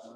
¿Sí?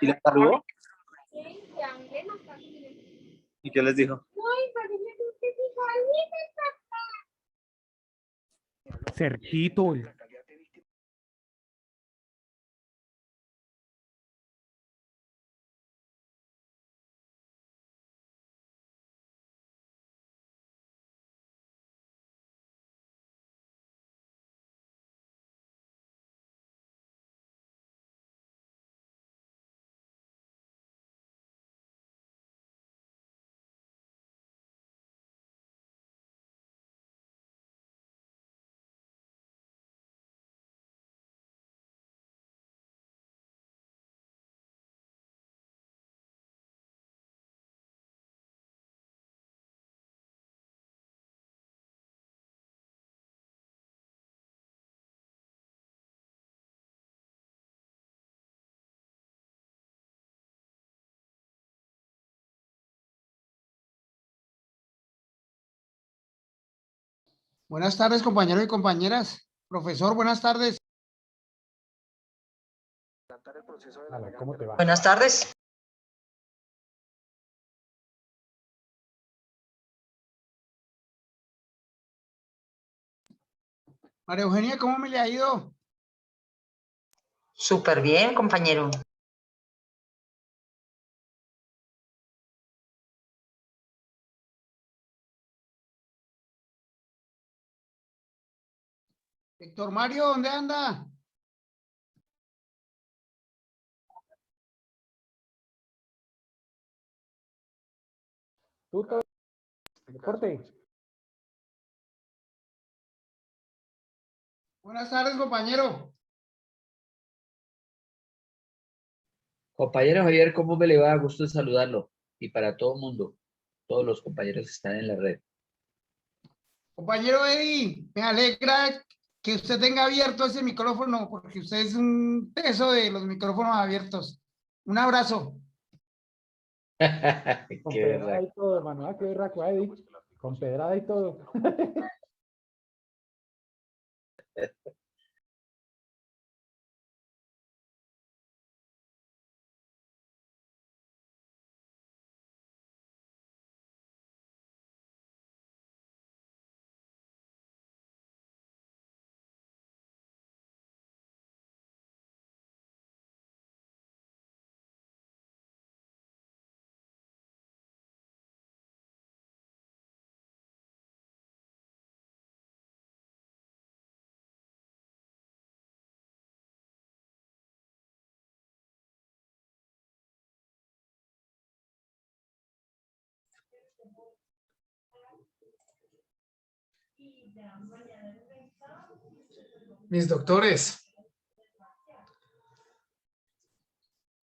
¿Y les saludó? ¿Y qué les dijo? Cerquito. Buenas tardes, compañeros y compañeras. Profesor, buenas tardes. ¿Cómo te va? Buenas tardes. María Eugenia, ¿cómo me le ha ido? Súper bien, compañero. Héctor Mario, ¿dónde anda? ¿Tú todo? Deporte. Buenas tardes, compañero. Compañero Javier, ¿cómo me le va? Gusto en saludarlo. Y para todo el mundo, todos los compañeros que están en la red. Compañero Eddie, me alegra que usted tenga abierto ese micrófono, porque usted es un teso de los micrófonos abiertos. Un abrazo. Con Qué pedrada berraco. y todo, hermano. Ah, qué berraco, Eddie. Con pedrada y todo. Mis doctores,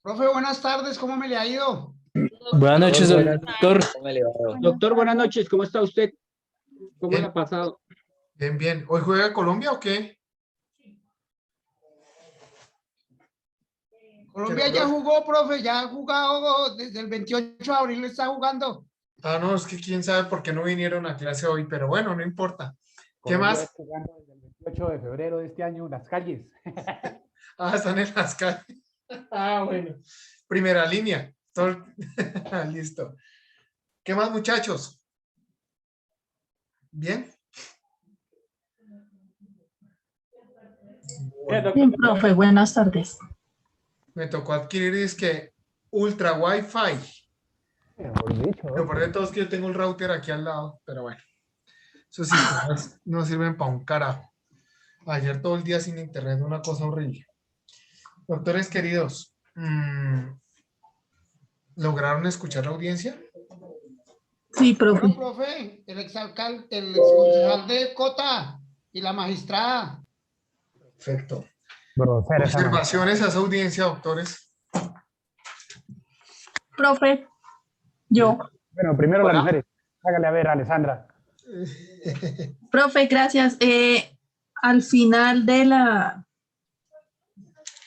Profe, buenas tardes, ¿cómo me le ha ido? Buenas noches, Buenas doctor. ¿Cómo me le va? Doctor, buenas noches, ¿cómo está usted? ¿Cómo le bien, ha pasado? bien, bien. ¿Hoy juega Colombia o qué? Colombia ya jugó, profe, ya ha jugado desde el 28 de abril, está jugando. Ah, no, es que quién sabe por qué no vinieron a clase hoy, pero bueno, no importa. ¿Qué Colombia más? está jugando desde el 28 de febrero de este año en las calles. Ah, están en las calles. Ah, bueno. Primera línea. Listo. ¿Qué más, muchachos? ¿Bien? Bien, profe, buenas tardes. Me tocó adquirir es que ultra Wi-Fi. Mejor dicho, Lo peor de todo es que yo tengo el router aquí al lado, pero bueno. Esos sistemas no sirven para un carajo. Ayer todo el día sin internet, una cosa horrible. Doctores queridos, ¿lograron escuchar la audiencia? Sí, profe. Bueno, profe, el exalcalde, el exconcejal de Cota y la magistrada. Perfecto. grosera esa maestra. Observaciones a esa audiencia, doctores. Profe, yo. Bueno, primero las Hola. mujeres. Hágale a ver, Alessandra. Profe, gracias. Al final de la...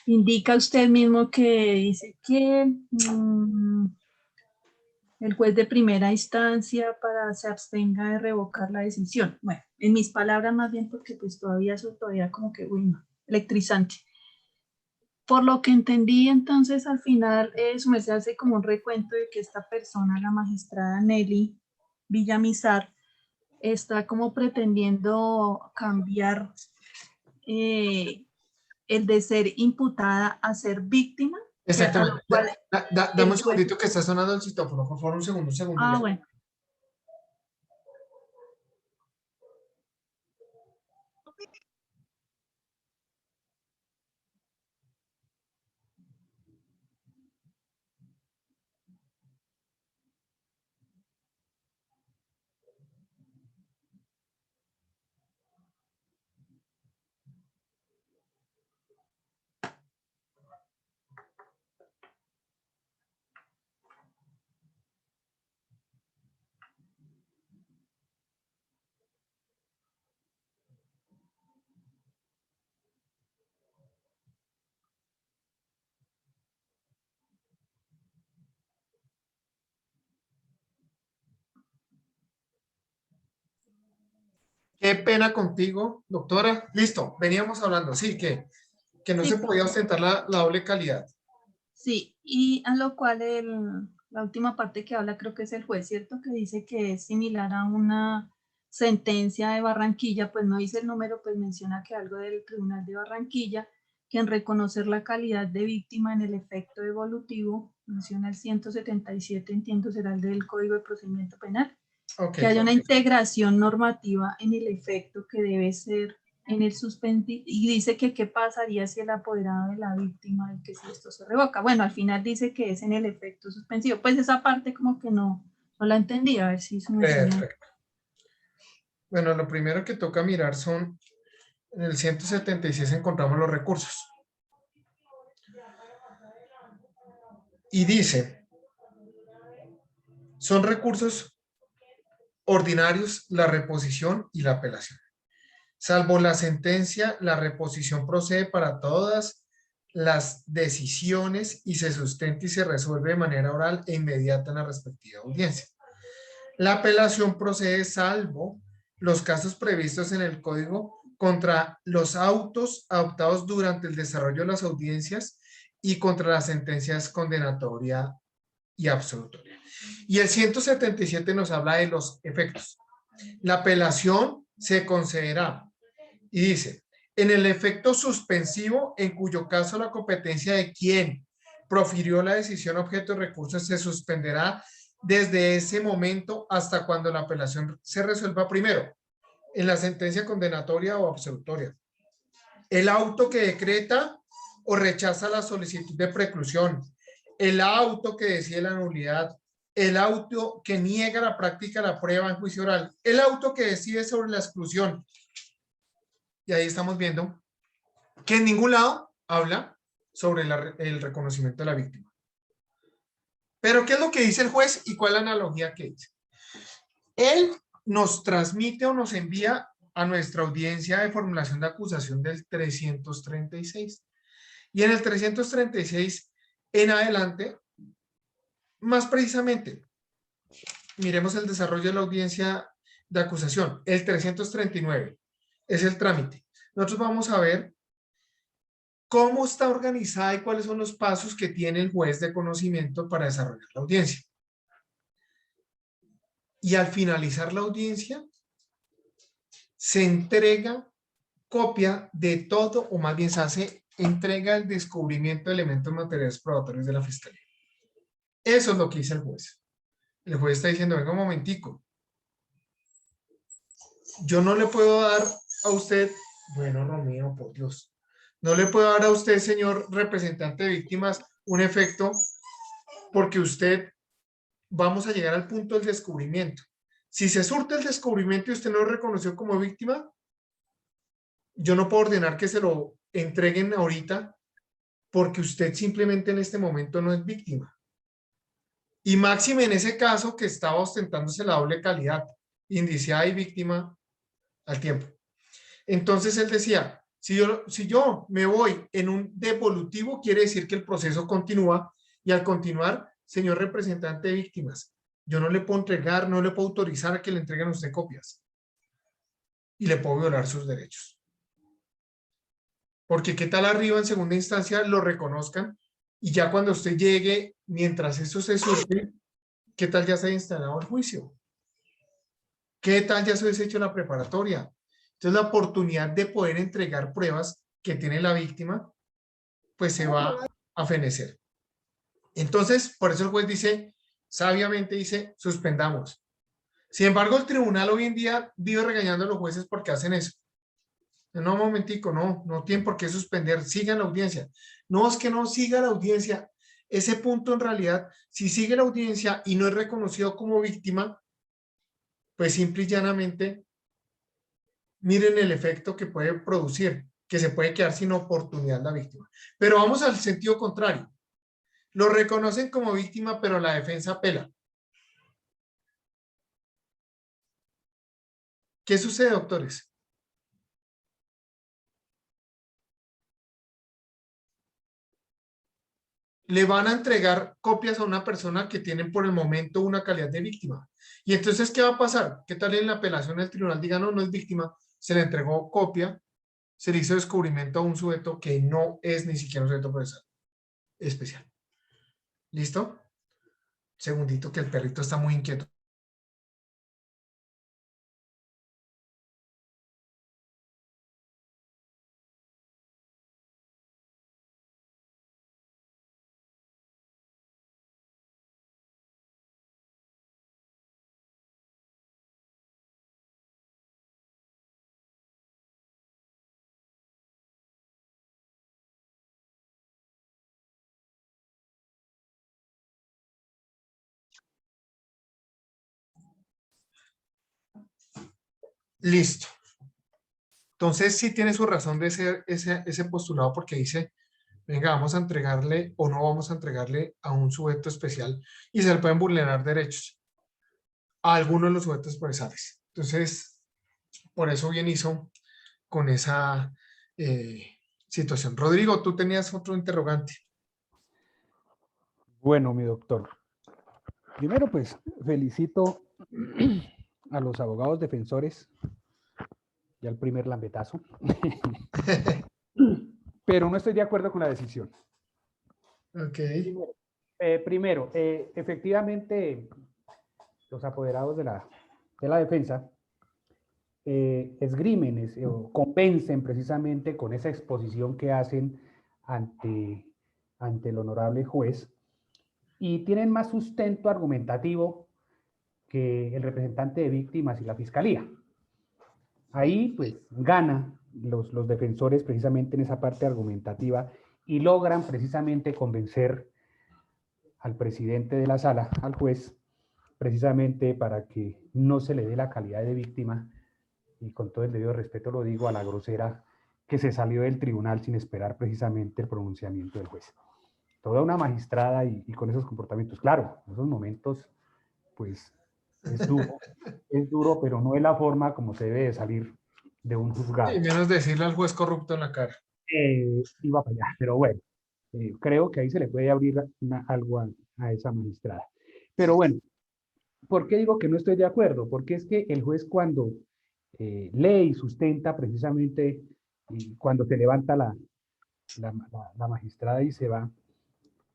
Indica usted mismo que dice que el juez de primera instancia para se abstenga de revocar la decisión. Bueno, en mis palabras más bien porque pues todavía eso todavía como que, uy, no, electrizante. Por lo que entendí, entonces al final su merced hace como un recuento de que esta persona, la magistrada Nelly Villamizar, está como pretendiendo cambiar el de ser imputada a ser víctima. Exactamente. A lo cual Dame un segundito que está sonando el citófono, por favor, un segundo. Ah, Ya. bueno. Qué pena contigo, doctora. Listo, veníamos hablando, sí, que no Sí, se podía ostentar la doble calidad. sí, y a lo cual la última parte que habla creo que es el juez, ¿cierto? Que dice que es similar a una sentencia de Barranquilla, pues no dice el número, pues menciona que algo del Tribunal de Barranquilla, que en reconocer la calidad de víctima en el efecto evolutivo, menciona el 177, entiendo será el del Código de Procedimiento Penal, Ok. que haya una integración normativa en el efecto que debe ser en el suspendido, y dice que qué pasaría si el apoderado de la víctima, y que si esto se revoca. Bueno, al final dice que es en el efecto suspensivo. Pues esa parte como que no la entendí, a ver si eso me suena. Perfecto. Bueno, lo primero que toca mirar son, en el 176 encontramos los recursos. Y dice, son recursos ordinarios la reposición y la apelación. Salvo la sentencia, la reposición procede para todas las decisiones y se sustenta y se resuelve de manera oral e inmediata en la respectiva audiencia. La apelación procede salvo los casos previstos en el Código contra los autos adoptados durante el desarrollo de las audiencias y contra las sentencias condenatoria y absolutoria. Y el 177 nos habla de los efectos. La apelación se concederá y dice, en el efecto suspensivo, en cuyo caso la competencia de quien profirió la decisión objeto de recursos se suspenderá desde ese momento hasta cuando la apelación se resuelva primero, en la sentencia condenatoria o absolutoria. El auto que decreta o rechaza la solicitud de preclusión, el auto que decide la nulidad, el auto que niega la práctica de la prueba en juicio oral, el auto que decide sobre la exclusión. Y ahí estamos viendo que en ningún lado habla sobre el reconocimiento de la víctima. Pero ¿qué es lo que dice el juez y cuál es la analogía que dice? Él nos transmite o nos envía a nuestra audiencia de formulación de acusación del 336. Y en el 336 en adelante, más precisamente, miremos el desarrollo de la audiencia de acusación. El 339 es el trámite. Nosotros vamos a ver cómo está organizada y cuáles son los pasos que tiene el juez de conocimiento para desarrollar la audiencia. Y al finalizar la audiencia, se entrega copia de todo, o más bien se hace entrega el descubrimiento de elementos materiales probatorios de la fiscalía. Eso es lo que dice el juez. El juez está diciendo, venga un momentico, yo no le puedo dar a usted, bueno, Romeo, por Dios, no le puedo dar a usted, señor representante de víctimas, un efecto porque usted, vamos a llegar al punto del descubrimiento. Si se surte el descubrimiento y usted no lo reconoció como víctima, yo no puedo ordenar que se lo entreguen ahorita porque usted simplemente en este momento no es víctima. Y máxime en ese caso que estaba ostentándose la doble calidad, indiciada y víctima al tiempo. Entonces él decía, si yo me voy en un devolutivo, quiere decir que el proceso continúa, y al continuar, señor representante de víctimas, yo no le puedo entregar, no le puedo autorizar a que le entreguen a usted copias y le puedo violar sus derechos. Porque qué tal arriba en segunda instancia lo reconozcan y ya cuando usted llegue, mientras eso se surte, ¿qué tal ya se ha instalado el juicio? ¿Qué tal ya se ha hecho la preparatoria? Entonces la oportunidad de poder entregar pruebas que tiene la víctima, pues se va a fenecer. Entonces, por eso el juez dice, sabiamente dice, suspendamos. Sin embargo, el tribunal hoy en día vive regañando a los jueces porque hacen eso. No, un momentico, no tienen por qué suspender, sigan la audiencia. No es que no siga la audiencia. Ese punto en realidad, si sigue la audiencia y no es reconocido como víctima, pues simple y llanamente miren el efecto que puede producir, que se puede quedar sin oportunidad la víctima. Pero vamos al sentido contrario. Lo reconocen como víctima, pero la defensa apela. ¿Qué sucede, doctores? Le van a entregar copias a una persona que tienen por el momento una calidad de víctima. Y entonces, ¿qué va a pasar? ¿Qué tal en la apelación el tribunal diga, no, no es víctima, se le entregó copia, se le hizo descubrimiento a un sujeto que no es ni siquiera un sujeto procesal especial? ¿Listo? Segundito que el perrito está muy inquieto. Listo. Entonces, sí tiene su razón de ser ese postulado porque dice, venga, vamos a entregarle o no vamos a entregarle a un sujeto especial y se le pueden vulnerar derechos a algunos de los sujetos procesales. Entonces, por eso bien hizo con esa situación. Rodrigo, tú tenías otro interrogante. Bueno, mi doctor. Primero, pues, felicito a los abogados defensores y al primer lambetazo. Pero no estoy de acuerdo con la decisión. Ok. Primero, efectivamente, los apoderados de la defensa esgrimen o convencen precisamente con esa exposición que hacen ante el honorable juez y tienen más sustento argumentativo que el representante de víctimas y la fiscalía. Ahí pues gana los defensores precisamente en esa parte argumentativa y logran precisamente convencer al presidente de la sala, al juez, precisamente para que no se le dé la calidad de víctima, y con todo el debido respeto lo digo, a la grosera que se salió del tribunal sin esperar precisamente el pronunciamiento del juez. Toda una magistrada y con esos comportamientos. Claro, en esos momentos, pues, es duro, pero no es la forma como se debe de salir de un juzgado. Y menos decirle al juez corrupto en la cara. Iba para allá, pero bueno, creo que ahí se le puede abrir algo a esa magistrada. Pero bueno, ¿por qué digo que no estoy de acuerdo? Porque es que el juez cuando lee y sustenta precisamente, cuando se levanta la magistrada y se va,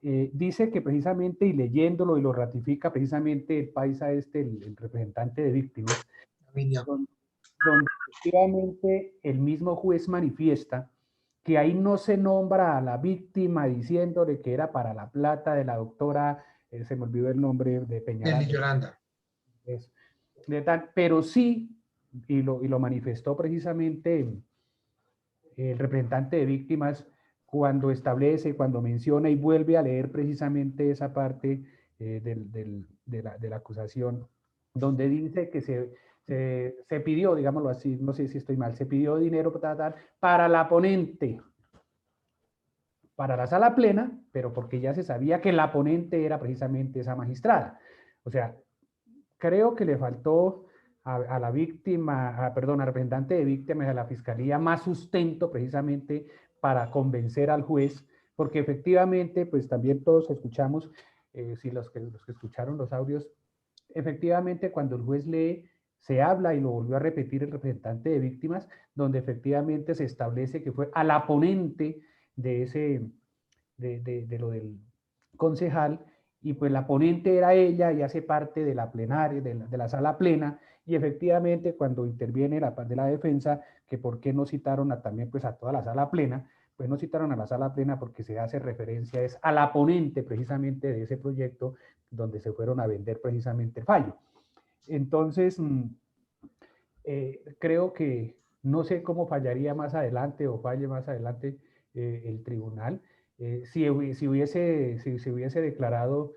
dice que precisamente, y leyéndolo y lo ratifica precisamente el paisa el representante de víctimas, donde efectivamente el mismo juez manifiesta que ahí no se nombra a la víctima diciéndole que era para la plata de la doctora, se me olvidó el nombre de Peñaranda. Yolanda. Pero sí, y lo manifestó precisamente el representante de víctimas cuando establece, cuando menciona y vuelve a leer precisamente esa parte de la acusación, donde dice que se pidió, digámoslo así, no sé si estoy mal, se pidió dinero para la ponente, para la sala plena, pero porque ya se sabía que la ponente era precisamente esa magistrada. O sea, creo que le faltó a la víctima, perdón, al representante de víctimas, a la fiscalía, más sustento precisamente para convencer al juez, porque efectivamente, pues también todos escuchamos, si los que escucharon los audios, efectivamente cuando el juez lee, se habla, y lo volvió a repetir el representante de víctimas, donde efectivamente se establece que fue a la ponente de lo del concejal, y pues la ponente era ella y hace parte de la plenaria, de la sala plena, y efectivamente cuando interviene la parte de la defensa, que por qué no citaron también pues a toda la sala plena, pues no citaron a la sala plena porque se hace referencia es a la ponente precisamente de ese proyecto donde se fueron a vender precisamente el fallo. Entonces, creo que no sé cómo fallaría más adelante o falle más adelante el tribunal. Si se hubiese declarado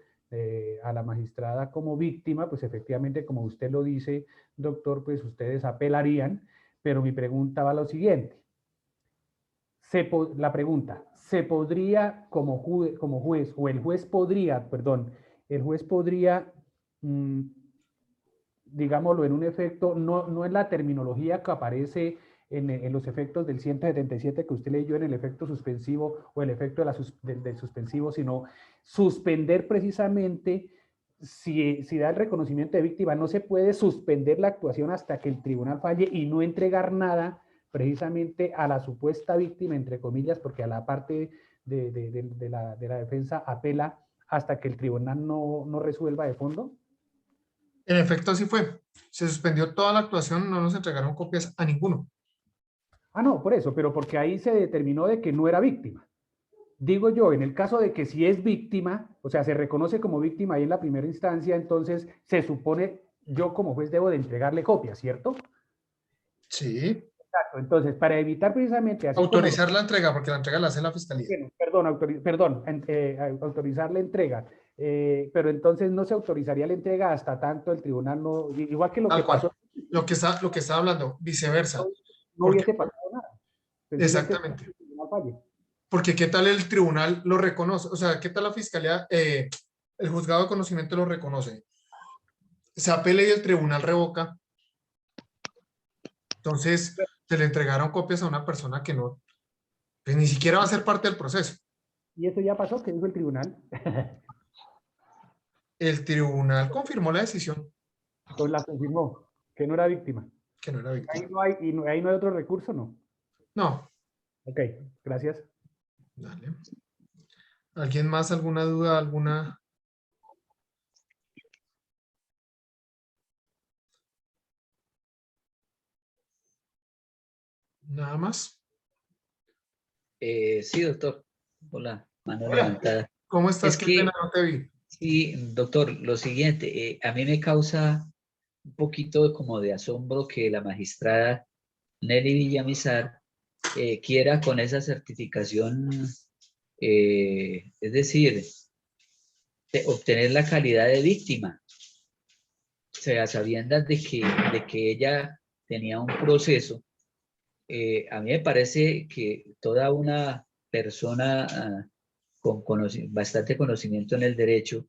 a la magistrada como víctima, pues efectivamente, como usted lo dice, doctor, pues ustedes apelarían, pero mi pregunta va a lo siguiente. La pregunta, ¿se podría como juez, o el juez podría, digámoslo en un efecto, no en la terminología que aparece en los efectos del 177 que usted leyó en el efecto suspensivo o el efecto del suspensivo, sino suspender precisamente, si da el reconocimiento de víctima, no se puede suspender la actuación hasta que el tribunal falle y no entregar nada precisamente a la supuesta víctima, entre comillas, porque a la parte de la defensa apela hasta que el tribunal no resuelva de fondo. En efecto, así fue. Se suspendió toda la actuación, no nos entregaron copias a ninguno. Ah, no, por eso, pero porque ahí se determinó de que no era víctima. Digo yo, en el caso de que si es víctima, o sea, se reconoce como víctima ahí en la primera instancia, entonces se supone, yo como juez debo de entregarle copias, ¿cierto? Sí. Exacto, entonces para evitar precisamente... Así autorizar la entrega, porque la entrega la hace la fiscalía. Autorizar la entrega, pero entonces no se autorizaría la entrega hasta tanto el tribunal no... Igual que lo que pasó... Lo que está hablando, viceversa. No hubiese pasado nada. Exactamente. Porque qué tal el tribunal lo reconoce, o sea, qué tal la fiscalía, el juzgado de conocimiento lo reconoce, se apela y el tribunal revoca, entonces se le entregaron copias a una persona que no, pues ni siquiera va a ser parte del proceso. ¿Y eso ya pasó? ¿Qué dijo el tribunal? El tribunal confirmó la decisión. Pues la confirmó, que no era víctima. Que no era víctima. Ahí no hay otro recurso, ¿no? No. Ok, gracias. Dale. ¿Alguien más? ¿Alguna duda? ¿Alguna? ¿Nada más? Sí, doctor. Hola, mano levantada. ¿Cómo estás? Qué pena, no te vi. Sí, doctor, lo siguiente, a mí me causa un poquito como de asombro que la magistrada Nelly Villamizar quiera con esa certificación, es decir, obtener la calidad de víctima, o sea, sabiendas de que ella tenía un proceso. A mí me parece que toda una persona con bastante conocimiento en el derecho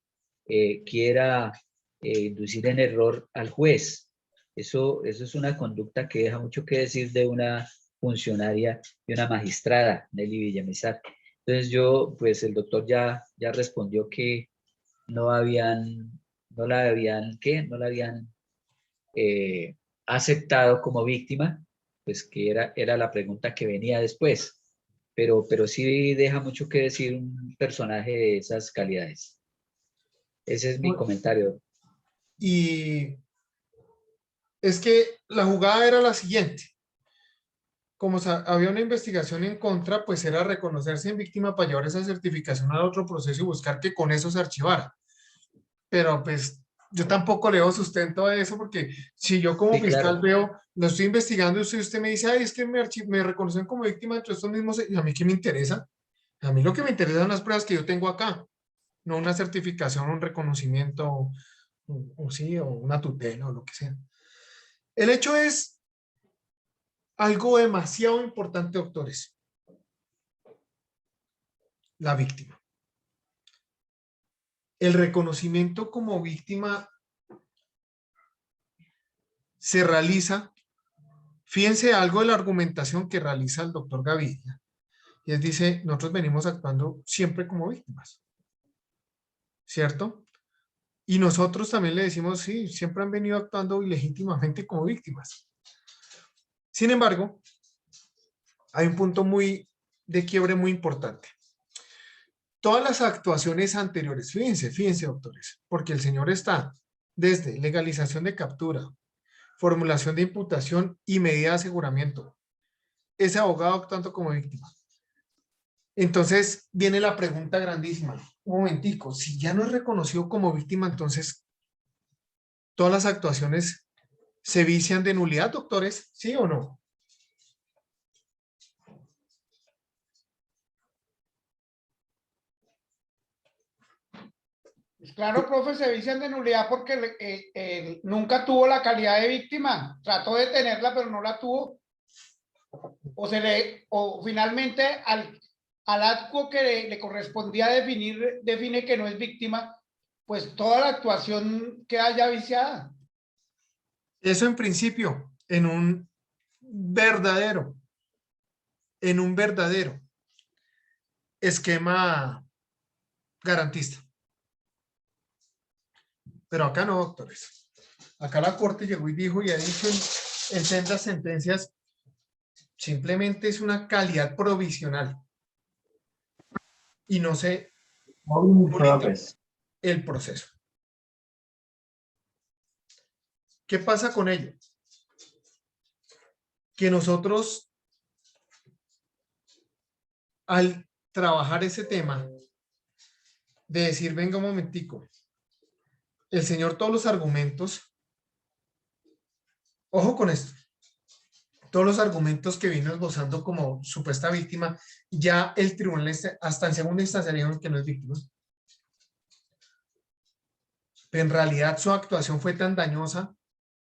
quiera inducir en error al juez. Eso es una conducta que deja mucho que decir de una funcionaria y una magistrada, Nelly Villamizar. Entonces pues el doctor ya respondió que no la habían aceptado como víctima, pues que era la pregunta que venía después. Pero sí deja mucho que decir un personaje de esas calidades. Ese es mi comentario. Y es que la jugada era la siguiente. Como había una investigación en contra, pues era reconocerse en víctima para llevar esa certificación al otro proceso y buscar que con eso se archivara. Pero pues yo tampoco le doy sustento a eso, porque si yo como fiscal veo, lo estoy investigando y usted me dice, ay, es que me reconocen como víctima entre estos mismos, ¿y a mí qué me interesa? A mí lo que me interesa son las pruebas que yo tengo acá, no una certificación, un reconocimiento, o una tutela o lo que sea. El hecho es algo demasiado importante, doctores. La víctima. El reconocimiento como víctima se realiza, fíjense algo de la argumentación que realiza el doctor Gaviria, y él dice, nosotros venimos actuando siempre como víctimas, ¿cierto? Y nosotros también le decimos, sí, siempre han venido actuando ilegítimamente como víctimas. Sin embargo, hay un punto de quiebre muy importante. Todas las actuaciones anteriores, fíjense, doctores, porque el señor está desde legalización de captura, formulación de imputación y medida de aseguramiento. Ese abogado actuando como víctima. Entonces viene la pregunta grandísima. Un momentico, si ya no es reconocido como víctima, entonces todas las actuaciones se vician de nulidad, doctores, ¿sí o no? Pues claro, profe, se vician de nulidad porque nunca tuvo la calidad de víctima. Trató de tenerla, pero no la tuvo. O finalmente al acto que le correspondía definir, define que no es víctima, pues toda la actuación queda ya viciada. Eso en principio, en un verdadero esquema garantista. Pero acá no, doctores. Acá la Corte llegó y dijo y ha dicho en sendas sentencias, simplemente es una calidad provisional. Y no se monitora el proceso. ¿Qué pasa con ello? Que nosotros, al trabajar ese tema, de decir, venga un momentico, el señor todos los argumentos, ojo con esto, todos los argumentos que vino esbozando como supuesta víctima, ya el tribunal hasta en segunda instancia dijo que no es víctima. Pero en realidad su actuación fue tan dañosa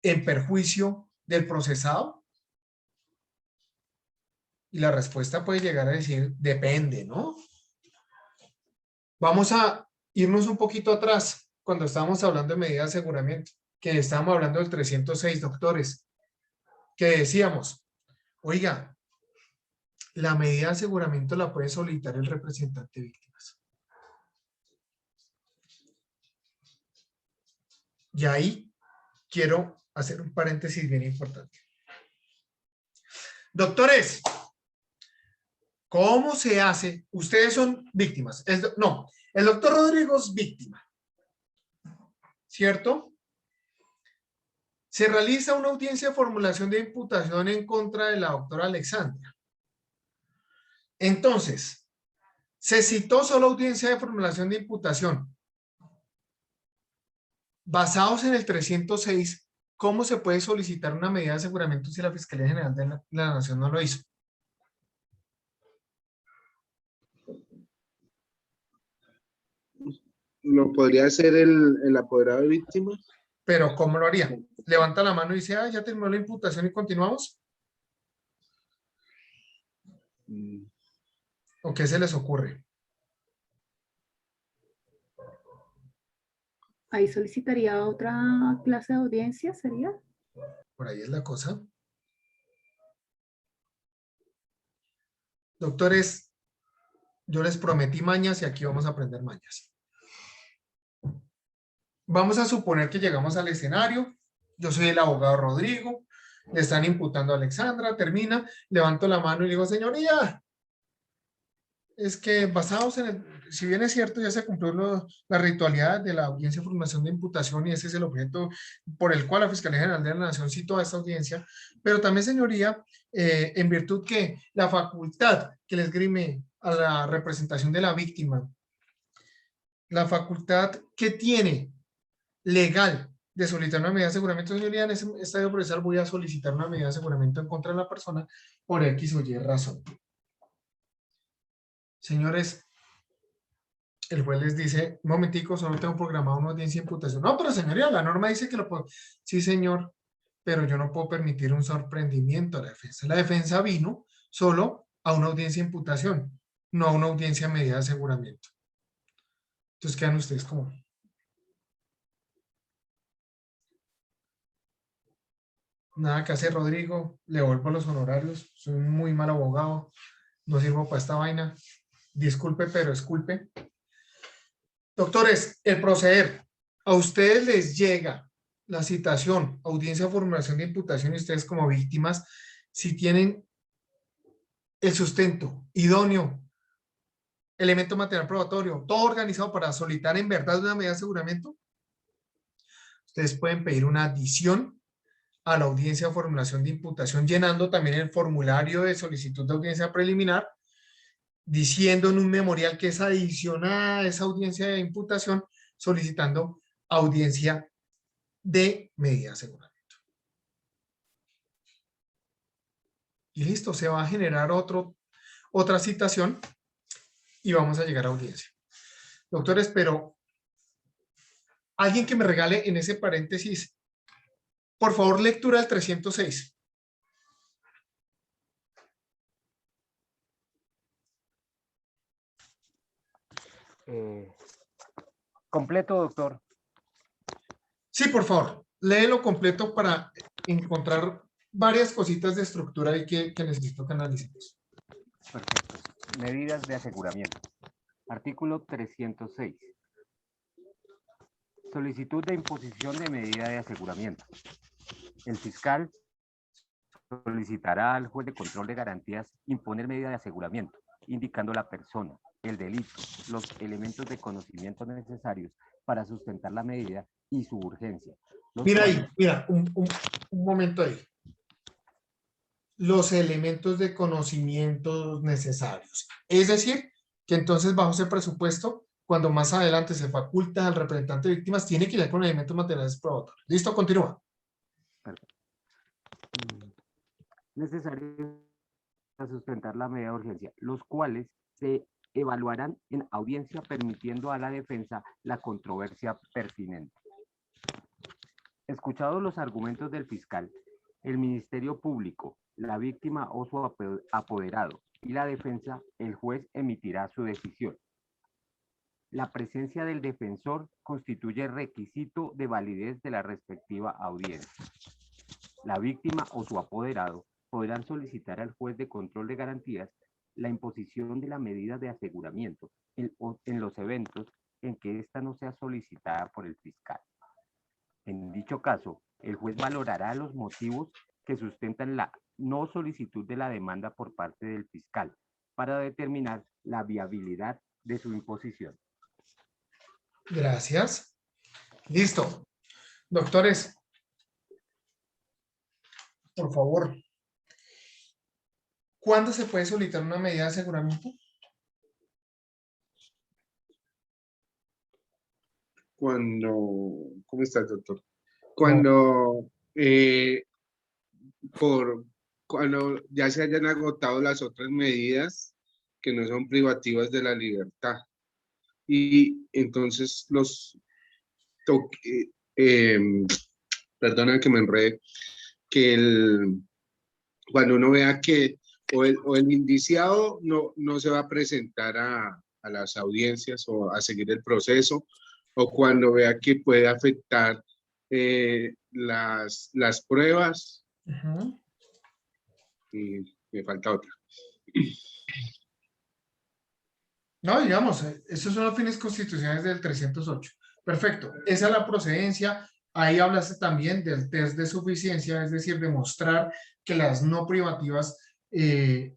en perjuicio del procesado. Y la respuesta puede llegar a decir, depende, ¿no? Vamos a irnos un poquito atrás cuando estábamos hablando de medida de aseguramiento, que estábamos hablando del 306, doctores, que decíamos, oiga, la medida de aseguramiento la puede solicitar el representante de víctimas. Y ahí quiero hacer un paréntesis bien importante. Doctores, ¿cómo se hace? Ustedes son víctimas. No, el doctor Rodrigo es víctima. ¿Cierto? Se realiza una audiencia de formulación de imputación en contra de la doctora Alexandra. Entonces, se citó solo audiencia de formulación de imputación. Basados en el 306, ¿cómo se puede solicitar una medida de aseguramiento si la Fiscalía General de la Nación no lo hizo? ¿Lo podría hacer el apoderado de víctima? Pero ¿cómo lo haría? Levanta la mano y dice, ya terminó la imputación y continuamos. ¿O qué se les ocurre? Ahí solicitaría otra clase de audiencia, ¿sería? Por ahí es la cosa. Doctores, yo les prometí mañas y aquí vamos a aprender mañas. Vamos a suponer que llegamos al escenario. Yo soy el abogado Rodrigo. Le están imputando a Alexandra. Termina. Levanto la mano y le digo, señoría, es que basados en el, si bien es cierto, ya se cumplió la ritualidad de la audiencia de formación de imputación y ese es el objeto por el cual la Fiscalía General de la Nación citó a esta audiencia, pero también, señoría, en virtud que la facultad que le esgrime a la representación de la víctima, la facultad que tiene legal de solicitar una medida de aseguramiento, señoría, en ese estadio procesal voy a solicitar una medida de aseguramiento en contra de la persona por X o Y razón. Señores, el juez les dice, un momentico, solo tengo programado una audiencia de imputación. No, pero señoría, la norma dice que lo puedo. Sí, señor, pero yo no puedo permitir un sorprendimiento a la defensa. La defensa vino solo a una audiencia de imputación, no a una audiencia de medida de aseguramiento. Entonces quedan ustedes como... Nada que hacer, Rodrigo, le vuelvo los honorarios, soy un muy mal abogado, no sirvo para esta vaina. Disculpe, pero esculpe. Doctores, el proceder. a ustedes les llega la citación, audiencia de formulación de imputación y ustedes como víctimas, si tienen el sustento idóneo, elemento material probatorio, todo organizado para solicitar en verdad una medida de aseguramiento, ustedes pueden pedir una adición a la audiencia de formulación de imputación, llenando también el formulario de solicitud de audiencia preliminar, diciendo en un memorial que es adicionada a esa audiencia de imputación, solicitando audiencia de medida de aseguramiento. Y listo, se va a generar otra citación y vamos a llegar a audiencia. Doctores, pero alguien que me regale en ese paréntesis, por favor, lectura del 306. Completo, doctor. Sí, por favor, léelo completo para encontrar varias cositas de estructura ahí que necesito que analicemos. Perfecto. Medidas de aseguramiento. Artículo 306. Solicitud de imposición de medida de aseguramiento. El fiscal solicitará al juez de control de garantías imponer medida de aseguramiento, indicando la persona, el delito, los elementos de conocimiento necesarios para sustentar la medida y su urgencia. Mira ahí, mira, un momento ahí. Los elementos de conocimiento necesarios. Es decir, que entonces bajo ese presupuesto, cuando más adelante se faculta al representante de víctimas, tiene que ir con elementos materiales probatorios. ¿Listo? Continúa. Necesarios para sustentar la medida de urgencia, los cuales se evaluarán en audiencia permitiendo a la defensa la controversia pertinente. Escuchados los argumentos del fiscal, el Ministerio Público, la víctima o su apoderado y la defensa, el juez emitirá su decisión. La presencia del defensor constituye requisito de validez de la respectiva audiencia. La víctima o su apoderado podrán solicitar al juez de control de garantías la imposición de la medida de aseguramiento en los eventos en que ésta no sea solicitada por el fiscal. En dicho caso, el juez valorará los motivos que sustentan la no solicitud de la demanda por parte del fiscal para determinar la viabilidad de su imposición. Gracias. Listo. Doctores, por favor, ¿cuándo se puede solicitar una medida de aseguramiento? ¿Cómo estás, doctor? Cuando ya se hayan agotado las otras medidas que no son privativas de la libertad. Y entonces perdona que me enrede, cuando uno vea que o el indiciado no se va a presentar a las audiencias o a seguir el proceso, o cuando vea que puede afectar las pruebas. Y me falta otra. No, digamos, esos son los fines constitucionales del 308. Perfecto. Esa es la procedencia. Ahí hablaste también del test de suficiencia, es decir, demostrar que las no privativas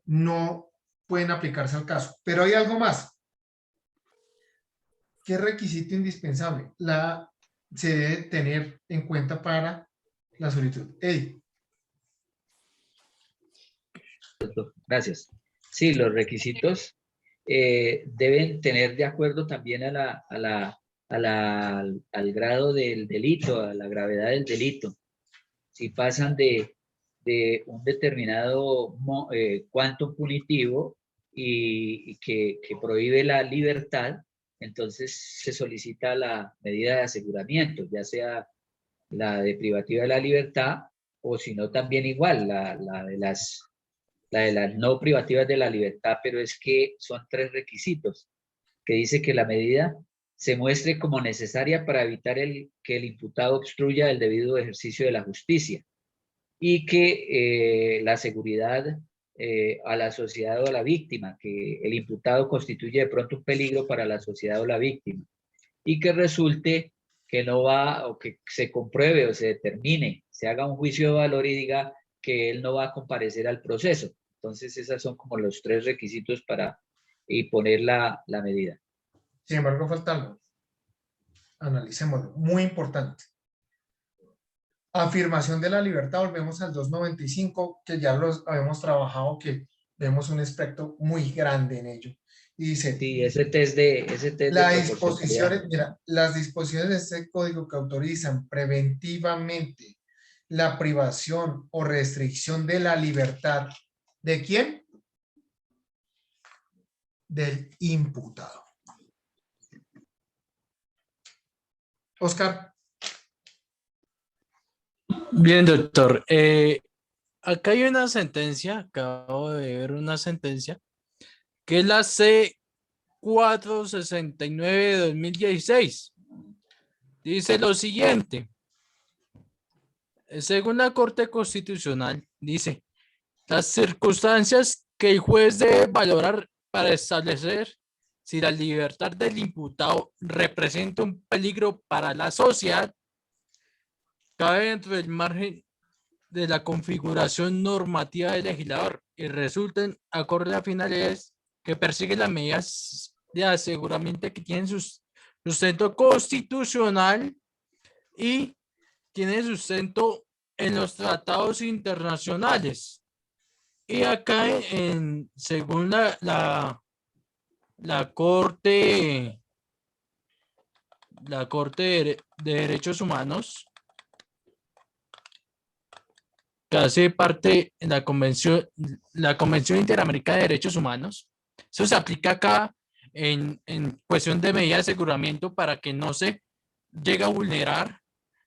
no pueden aplicarse al caso. Pero hay algo más. ¿Qué requisito indispensable se debe tener en cuenta para la solicitud? Gracias. Sí, los requisitos deben tener de acuerdo también al grado del delito, a la gravedad del delito. Si pasan de un determinado cuanto punitivo y que prohíbe la libertad, entonces se solicita la medida de aseguramiento, ya sea la de privativa de la libertad o si no también igual, la de las no privativas de la libertad, pero es que son 3 requisitos, que dice que la medida se muestre como necesaria para evitar que el imputado obstruya el debido ejercicio de la justicia y que la seguridad a la sociedad o a la víctima, que el imputado constituye de pronto un peligro para la sociedad o la víctima y que resulte que no va, o que se compruebe o se determine, se haga un juicio de valor y diga que él no va a comparecer al proceso. Entonces, esos son como los 3 requisitos para poner la medida. Sin embargo, falta algo. Analicémoslo. Muy importante. Afirmación de la libertad, volvemos al 295, que ya los habíamos trabajado, que vemos un espectro muy grande en ello. Y dice, Sí, ese test de disposiciones, mira, las disposiciones de este código que autorizan preventivamente la privación o restricción de la libertad, ¿de quién? Del imputado. Oscar. Bien, doctor. Acá hay una sentencia, acabo de ver una sentencia, que es la C469 de 2016. Dice lo siguiente. Según la Corte Constitucional, dice, las circunstancias que el juez debe valorar para establecer si la libertad del imputado representa un peligro para la sociedad, cabe dentro del margen de la configuración normativa del legislador y resulten acorde a finalidades que persiguen las medidas de aseguramiento que tienen sustento constitucional y tienen sustento en los tratados internacionales. Y acá, según la Corte de Derechos Humanos, que hace parte de la Convención Interamericana de Derechos Humanos, eso se aplica acá en cuestión de medidas de aseguramiento para que no se llegue a vulnerar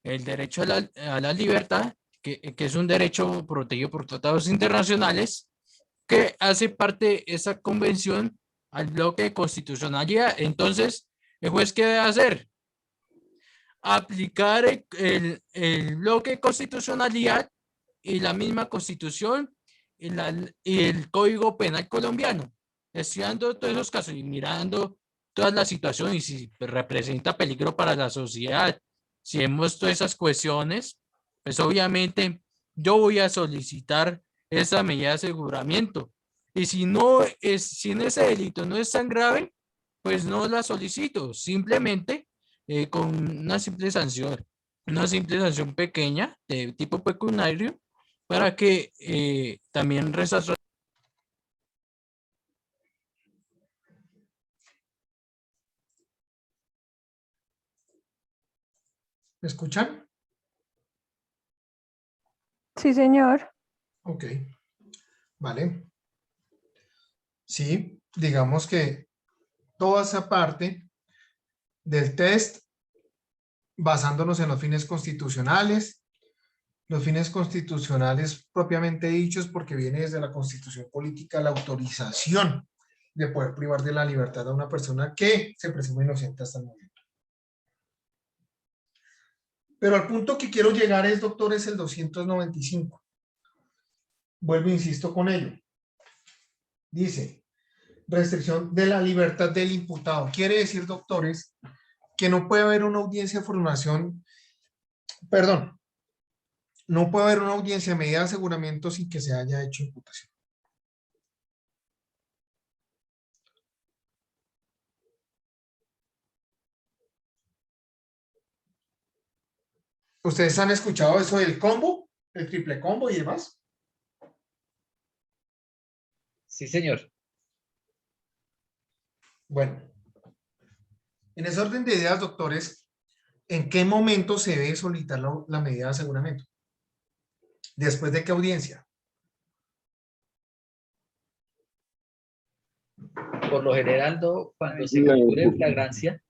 el derecho a la libertad, que es un derecho protegido por tratados internacionales, que hace parte esa convención al bloque de constitucionalidad. Entonces, ¿el juez qué debe hacer? Aplicar el bloque de constitucionalidad y la misma constitución y el Código Penal colombiano, estudiando todos esos casos y mirando todas las situaciones y si representa peligro para la sociedad. Si vemos todas esas cuestiones, pues obviamente yo voy a solicitar esa medida de aseguramiento. Y si en ese delito no es tan grave, pues no la solicito, simplemente con una simple sanción pequeña de tipo pecuniario para que también resarza. ¿Me escuchan? Sí, señor. Ok, vale. Sí, digamos que toda esa parte del test, basándonos en los fines constitucionales propiamente dichos, porque viene desde la Constitución Política la autorización de poder privar de la libertad a una persona que se presume inocente hasta el momento. Pero al punto que quiero llegar es, doctor, es el 295. Vuelvo e insisto con ello. Dice, restricción de la libertad del imputado. Quiere decir, doctores, que no puede haber una audiencia de formación, perdón, no puede haber una audiencia de medida de aseguramiento sin que se haya hecho imputación. ¿Ustedes han escuchado eso del combo, el triple combo y demás? Sí, señor. Bueno, en ese orden de ideas, doctores, ¿en qué momento se debe solicitar la medida de aseguramiento? ¿Después de qué audiencia? Por lo general, cuando se captura en flagrancia,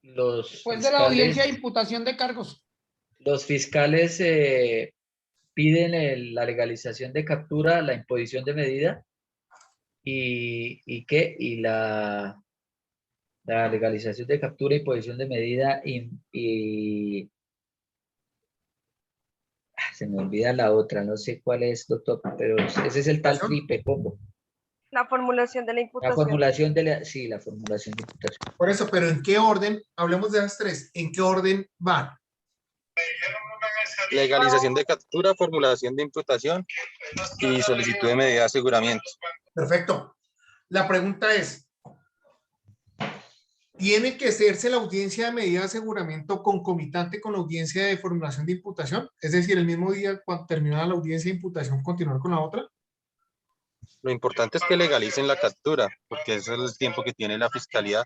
Después de la audiencia de imputación de cargos. Los fiscales piden la legalización de captura, la imposición de medida y la legalización de captura, imposición de medida se me olvida la otra, no sé cuál es, doctor, pero ese es el tal triple combo. La formulación de la La imputación. formulación de la, sí, la formulación de imputación. Por eso, pero ¿en qué orden? Hablemos de las tres. ¿En qué orden van? Legalización de captura, formulación de imputación y solicitud de medida de aseguramiento. Perfecto. La pregunta es, ¿tiene que hacerse la audiencia de medida de aseguramiento concomitante con la audiencia de formulación de imputación? Es decir, el mismo día cuando termina la audiencia de imputación, continuar con la otra. Lo importante es que legalicen la captura, porque ese es el tiempo que tiene la fiscalía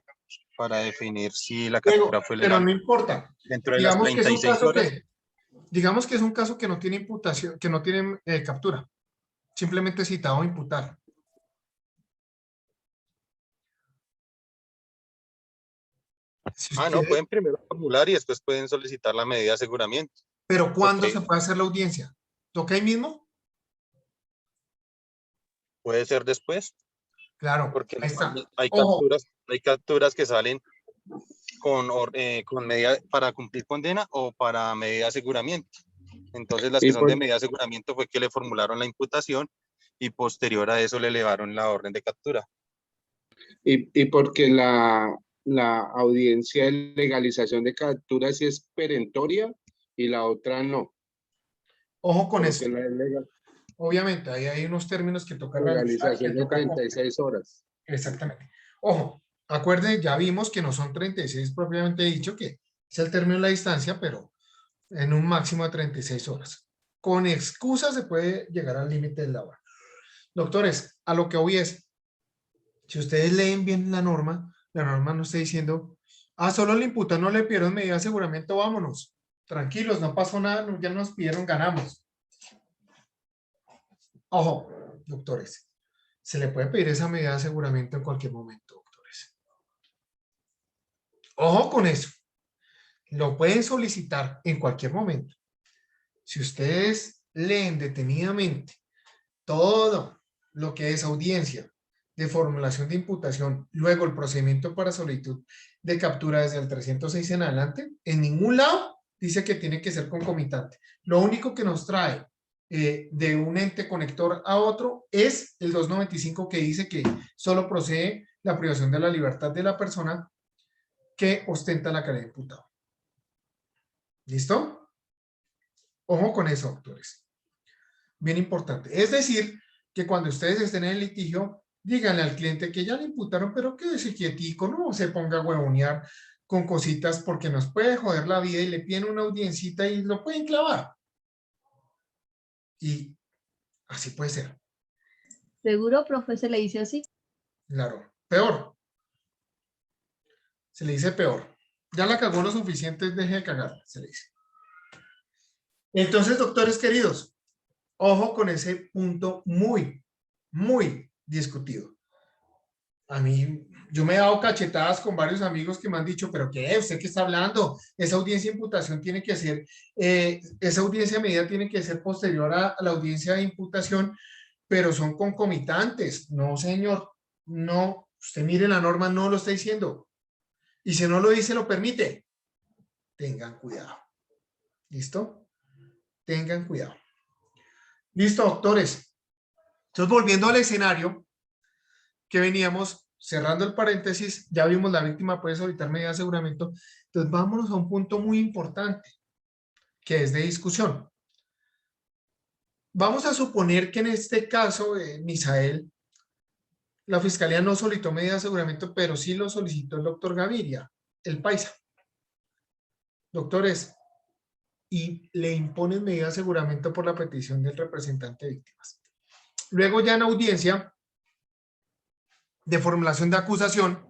para definir si la captura fue Pero legal. no importa. Dentro de las Digamos que es un 36 caso horas. digamos que es un caso que no tiene imputación, que no tiene captura. Simplemente citado a imputar. Si No, usted- pueden primero formular y después pueden solicitar la medida de aseguramiento. Pero ¿cuándo Ok. se puede hacer la audiencia? ¿Toca ahí mismo? Puede ser después, Claro, porque ahí está. hay Ojo. capturas que salen con medida para cumplir condena o para medida de aseguramiento. Entonces las Y que son por- de medida de aseguramiento fue que le formularon la imputación y posterior a eso le elevaron la orden de captura. y porque la audiencia de legalización de captura sí es perentoria y la otra no. Ojo con Porque eso. la Obviamente, ahí hay unos términos que toca revisar. legalización de 36 horas. Exactamente. Ojo, acuérdense, ya vimos que no son 36 propiamente dicho, que es el término de la distancia, pero en un máximo de 36 horas. Con excusa se puede llegar al límite de la hora. Doctores, a lo que hoy es, si ustedes leen bien la norma no está diciendo, solo le imputan, no le pidieron medida de aseguramiento, vámonos. Tranquilos, no pasó nada, ya nos pidieron, ganamos. Ojo, doctores, se le puede pedir esa medida de aseguramiento en cualquier momento, doctores. Ojo con eso. Lo pueden solicitar en cualquier momento. Si ustedes leen detenidamente todo lo que es audiencia de formulación de imputación, luego el procedimiento para solicitud de captura desde el 306 en adelante, en ningún lado dice que tiene que ser concomitante. Lo único que nos trae de un ente conector a otro es el 295 que dice que solo procede la privación de la libertad de la persona que ostenta la calidad de imputado. ¿Listo? Ojo con eso, doctores. Bien importante. Es decir, que cuando ustedes estén en el litigio, díganle al cliente que ya le imputaron, pero quédese quietico, no se ponga a huevonear con cositas porque nos puede joder la vida y le piden una audiencita y lo pueden clavar. Y así puede ser. ¿Seguro, profe, se le dice así? Claro. Peor. Se le dice peor. Ya la cagó lo suficiente, deje de cagar, se le dice. Entonces, doctores queridos, ojo con ese punto muy, muy discutido. A mí, yo me he dado cachetadas con varios amigos que me han dicho, pero ¿qué? ¿Usted qué está hablando? Esa audiencia de imputación tiene que ser, esa audiencia de medida tiene que ser posterior a la audiencia de imputación, pero son concomitantes. No, señor, no. Usted mire la norma, no lo está diciendo. Y si no lo dice, lo permite. Tengan cuidado. ¿Listo? Tengan cuidado. Listo, doctores. Entonces, volviendo al escenario que veníamos, cerrando el paréntesis, ya vimos la víctima puede solicitar medida de aseguramiento. Entonces, vámonos a un punto muy importante, que es de discusión. Vamos a suponer que en este caso, Misael, la fiscalía no solicitó medida de aseguramiento, pero sí lo solicitó el doctor Gaviria, el paisa. Doctores, y le imponen medida de aseguramiento por la petición del representante de víctimas. Luego ya en audiencia de formulación de acusación,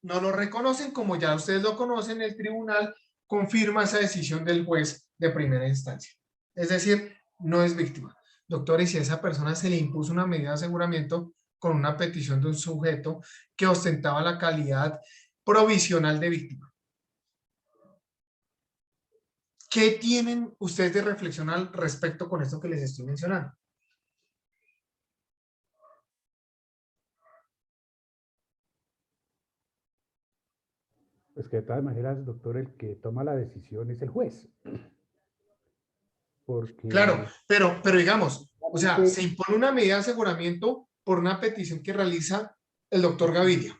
no lo reconocen, como ya ustedes lo conocen, el tribunal confirma esa decisión del juez de primera instancia. Es decir, no es víctima. Doctores, si a esa persona se le impuso una medida de aseguramiento con una petición de un sujeto que ostentaba la calidad provisional de víctima. ¿Qué tienen ustedes de reflexión al respecto con esto que les estoy mencionando? Pues que de todas maneras, doctor, el que toma la decisión es el juez. Porque... Claro, pero digamos, o sea, se impone una medida de aseguramiento por una petición que realiza el doctor Gaviria,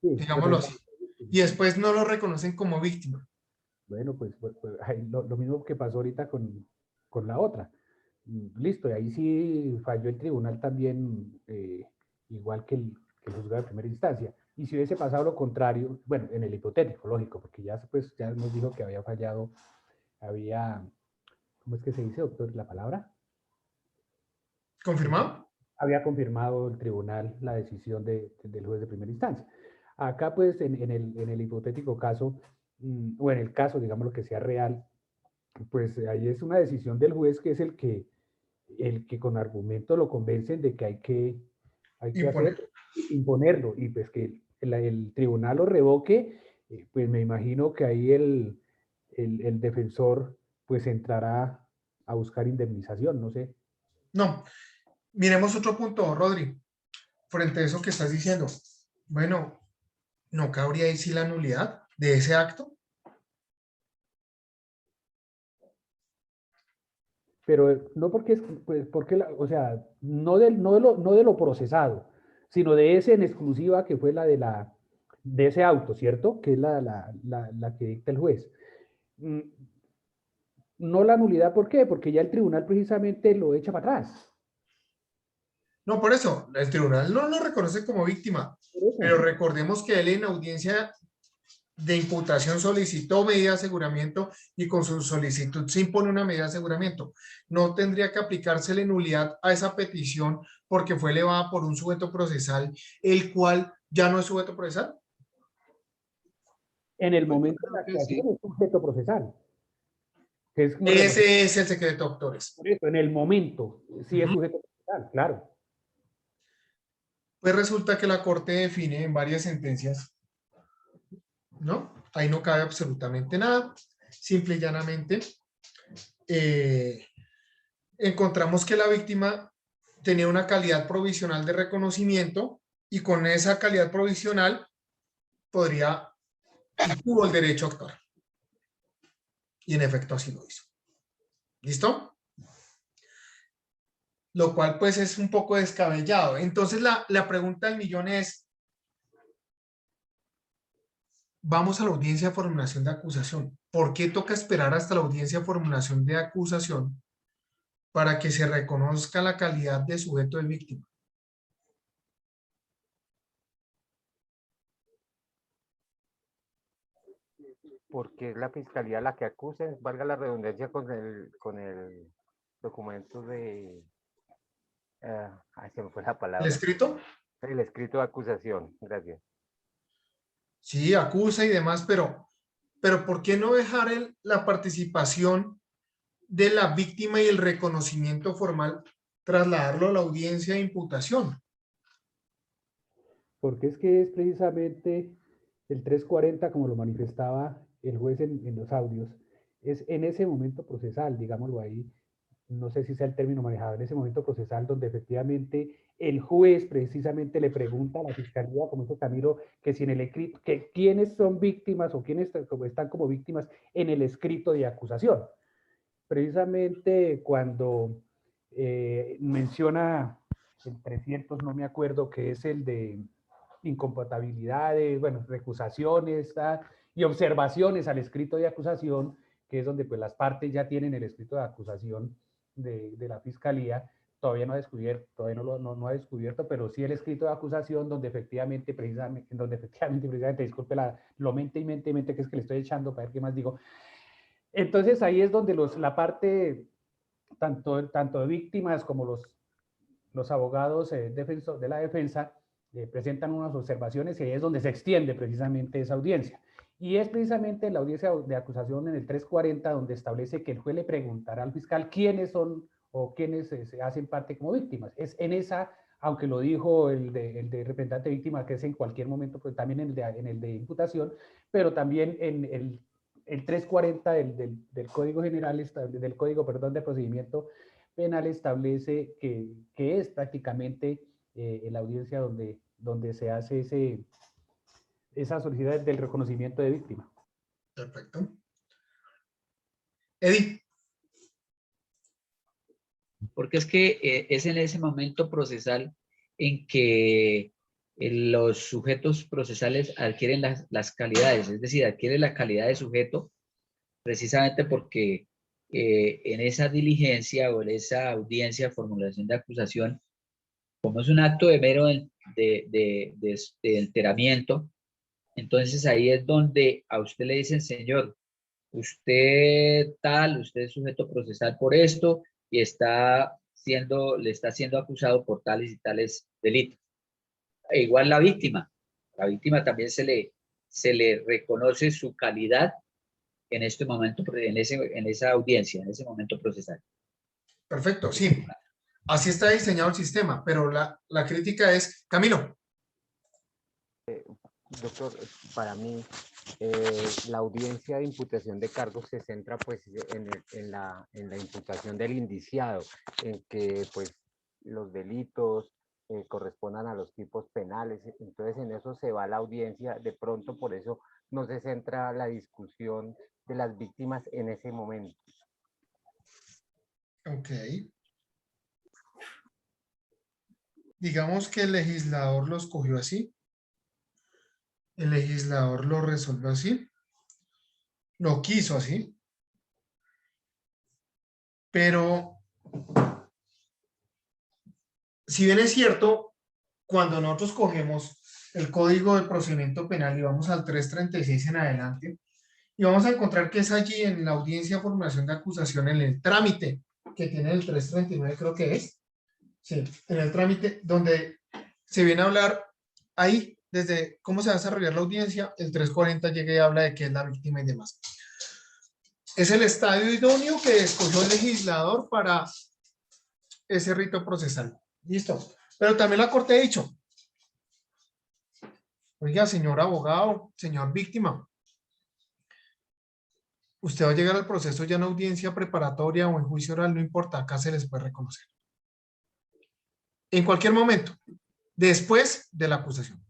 Sí, digámoslo así, y después no lo reconocen como víctima. Bueno, ay, lo mismo que pasó ahorita con la otra. Listo, y ahí sí falló el tribunal también, igual que el juzgado de primera instancia. Y si hubiese pasado lo contrario, bueno, en el hipotético, lógico, porque ya, pues, ya nos dijo que había fallado, ¿cómo es que se dice, doctor, la palabra? ¿Confirmado? Había confirmado el tribunal la decisión del juez de primera instancia. Acá, pues, en el hipotético caso, o en el caso, digamos, lo que sea real, pues ahí es una decisión del juez que es el que con argumentos lo convencen de que hay que hacer, imponerlo, y pues que el tribunal lo revoque, pues me imagino que ahí el defensor pues entrará a buscar indemnización, no sé. No. Miremos otro punto, Rodri, frente a eso que estás diciendo. Bueno, ¿no cabría ahí sí la nulidad de ese acto? Pero no porque es, pues, o sea, no de lo procesado, sino de ese en exclusiva que fue de ese auto, ¿cierto? Que es la que dicta el juez. No la nulidad, ¿por qué? Porque ya el tribunal precisamente lo echa para atrás. No, por eso, el tribunal no lo reconoce como víctima, pero recordemos que él en audiencia de imputación solicitó medida de aseguramiento y con su solicitud se impone una medida de aseguramiento. No tendría que aplicársele nulidad a esa petición porque fue elevada por un sujeto procesal, el cual ya no es sujeto procesal. En el momento de la actuación es sujeto procesal. Ese es el secreto, doctores. Por eso, en el momento, sí es sujeto procesal, claro. Pues resulta que la Corte define en varias sentencias, ¿no? Ahí no cabe absolutamente nada. Simple y llanamente encontramos que la víctima tenía una calidad provisional de reconocimiento y con esa calidad provisional podría y tuvo el derecho a actuar. Y en efecto así lo hizo. ¿Listo? Lo cual pues es un poco descabellado. Entonces la pregunta del millón es, vamos a la audiencia de formulación de acusación. ¿Por qué toca esperar hasta la audiencia de formulación de acusación para que se reconozca la calidad de sujeto de víctima? Porque es la fiscalía la que acusa, valga la redundancia con el documento de... se me fue la palabra. ¿El escrito? El escrito de acusación, gracias. Sí, acusa y demás, pero ¿por qué no dejar la participación de la víctima y el reconocimiento formal, trasladarlo a la audiencia de imputación? Porque es que es precisamente el 340, como lo manifestaba el juez en los audios, es en ese momento procesal, digámoslo ahí, no sé si sea el término manejado, en ese momento procesal donde efectivamente el juez precisamente le pregunta a la fiscalía, como dijo Camilo, que si en el escrito, que quiénes son víctimas o quiénes están como víctimas en el escrito de acusación. Precisamente cuando menciona el 300, no me acuerdo, que es el de incompatibilidades, bueno, recusaciones y observaciones al escrito de acusación, que es donde pues las partes ya tienen el escrito de acusación de la fiscalía, todavía no ha descubierto, no ha descubierto, pero sí el escrito de acusación donde efectivamente, precisamente, disculpe lo mente, que es que le estoy echando para ver qué más digo. Entonces ahí es donde la parte, tanto de víctimas como los abogados de la defensa, presentan unas observaciones y ahí es donde se extiende precisamente esa audiencia. Y es precisamente la audiencia de acusación en el 340 donde establece que el juez le preguntará al fiscal quiénes son o quiénes se hacen parte como víctimas. Es en esa, aunque lo dijo el de representante de víctima, que es en cualquier momento, pues también en el de imputación, pero también en el 340 del Código General, del Código, perdón, de Procedimiento Penal establece que es prácticamente en la audiencia donde se hace esa solicitud del reconocimiento de víctima. Perfecto. Eddie. Porque es que es en ese momento procesal en que los sujetos procesales adquieren las calidades, es decir, adquieren la calidad de sujeto precisamente porque en esa diligencia o en esa audiencia, formulación de acusación, como es un acto de mero de enteramiento, entonces ahí es donde a usted le dicen, señor, usted tal, usted es sujeto procesal por esto y le está siendo acusado por tales y tales delitos. E igual la víctima también se le reconoce su calidad en este momento, en esa audiencia, en ese momento procesal. Perfecto, sí. Así está diseñado el sistema, pero la crítica es, Camilo. Doctor, para mí la audiencia de imputación de cargos se centra pues en la imputación del indiciado, en que pues los delitos correspondan a los tipos penales, entonces en eso se va la audiencia, de pronto por eso no se centra la discusión de las víctimas en ese momento. Ok. Digamos que el legislador lo escogió así. El legislador lo resolvió así. Lo quiso así. Pero, si bien es cierto, cuando nosotros cogemos el Código de Procedimiento Penal y vamos al 336 en adelante, y vamos a encontrar que es allí en la audiencia de formulación de acusación, en el trámite que tiene el 339, creo que es, sí, en el trámite donde se viene a hablar ahí desde cómo se va a desarrollar la audiencia, el 340 llega y habla de qué es la víctima y demás. Es el estadio idóneo que escogió el legislador para ese rito procesal. Listo. Pero también la Corte ha dicho, oiga, señor abogado, señor víctima, usted va a llegar al proceso ya en audiencia preparatoria o en juicio oral, no importa, acá se les puede reconocer. En cualquier momento, después de la acusación.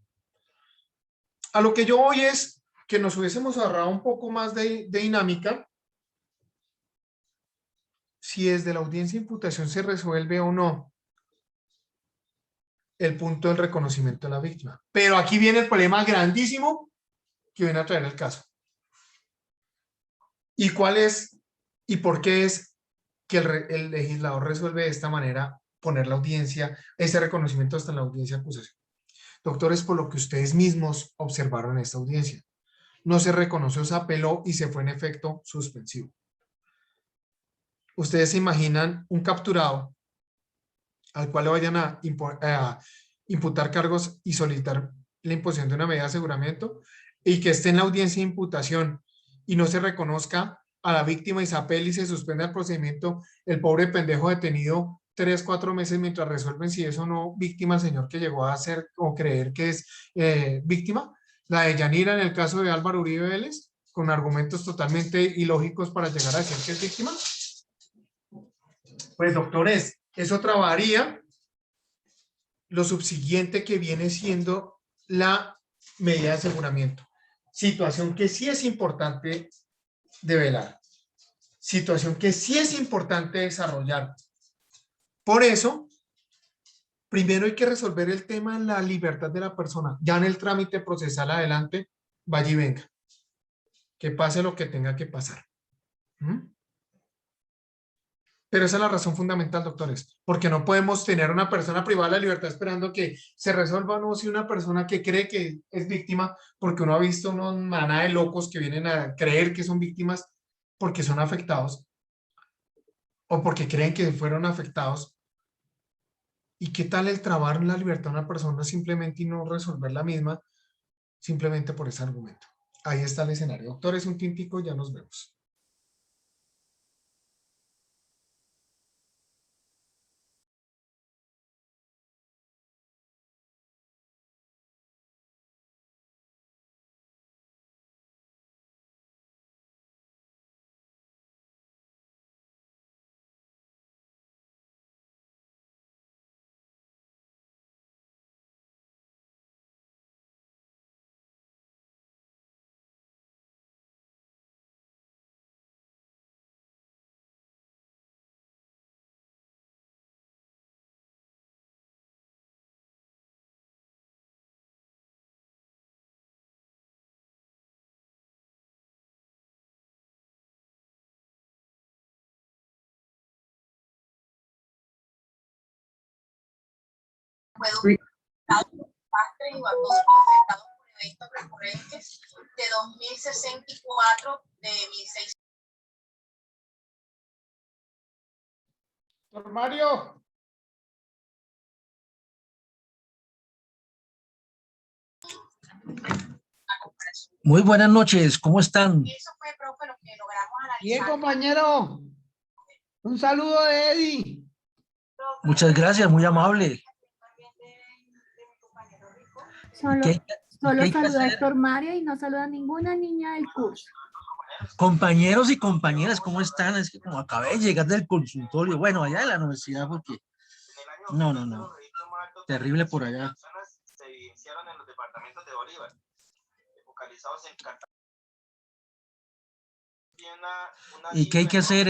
A lo que yo voy es que nos hubiésemos ahorrado un poco más de dinámica si desde la audiencia de imputación se resuelve o no el punto del reconocimiento de la víctima. Pero aquí viene el problema grandísimo que viene a traer el caso. ¿Y cuál es y por qué es que el legislador resuelve de esta manera poner la audiencia, ese reconocimiento hasta en la audiencia de acusación? Doctores, por lo que ustedes mismos observaron en esta audiencia. No se reconoció, se apeló y se fue en efecto suspensivo. Ustedes se imaginan un capturado al cual le vayan a imputar cargos y solicitar la imposición de una medida de aseguramiento y que esté en la audiencia de imputación y no se reconozca a la víctima y se apele y se suspenda el procedimiento, el pobre pendejo detenido 3, 4 meses mientras resuelven si es o no víctima el señor que llegó a ser o creer que es víctima. La de Yanira en el caso de Álvaro Uribe Vélez, con argumentos totalmente ilógicos para llegar a decir que es víctima. Pues doctores, eso trabaría lo subsiguiente que viene siendo la medida de aseguramiento. Situación que sí es importante develar. Situación que sí es importante desarrollar. Por eso, primero hay que resolver el tema de la libertad de la persona. Ya en el trámite procesal adelante, vaya y venga. Que pase lo que tenga que pasar. Pero esa es la razón fundamental, doctores, porque no podemos tener una persona privada de la libertad esperando que se resuelva o no si una persona que cree que es víctima, porque uno ha visto una manada de locos que vienen a creer que son víctimas porque son afectados o porque creen que fueron afectados. ¿Y qué tal el trabar la libertad de una persona simplemente y no resolver la misma simplemente por ese argumento? Ahí está el escenario. Doctores, un tintico, ya nos vemos. Sí. Desastres y todos afectados por eventos recurrentes de 2064 de 1600. Doctor Mario. Muy buenas noches, ¿cómo están? Eso fue, profe, lo que logramos analizar. Bien, compañero. Un saludo de Eddie. Muchas gracias, muy amable. Solo, ¿Qué solo hay que saluda a hacer? Héctor Mario y no saluda a ninguna niña del curso. Compañeros y compañeras, ¿cómo están? Es que como acabé de llegar del consultorio, bueno, allá de la universidad, porque no, terrible por allá. Se evidenciaron en los departamentos de Bolívar, focalizados en Cartagena. ¿Y qué hay que hacer?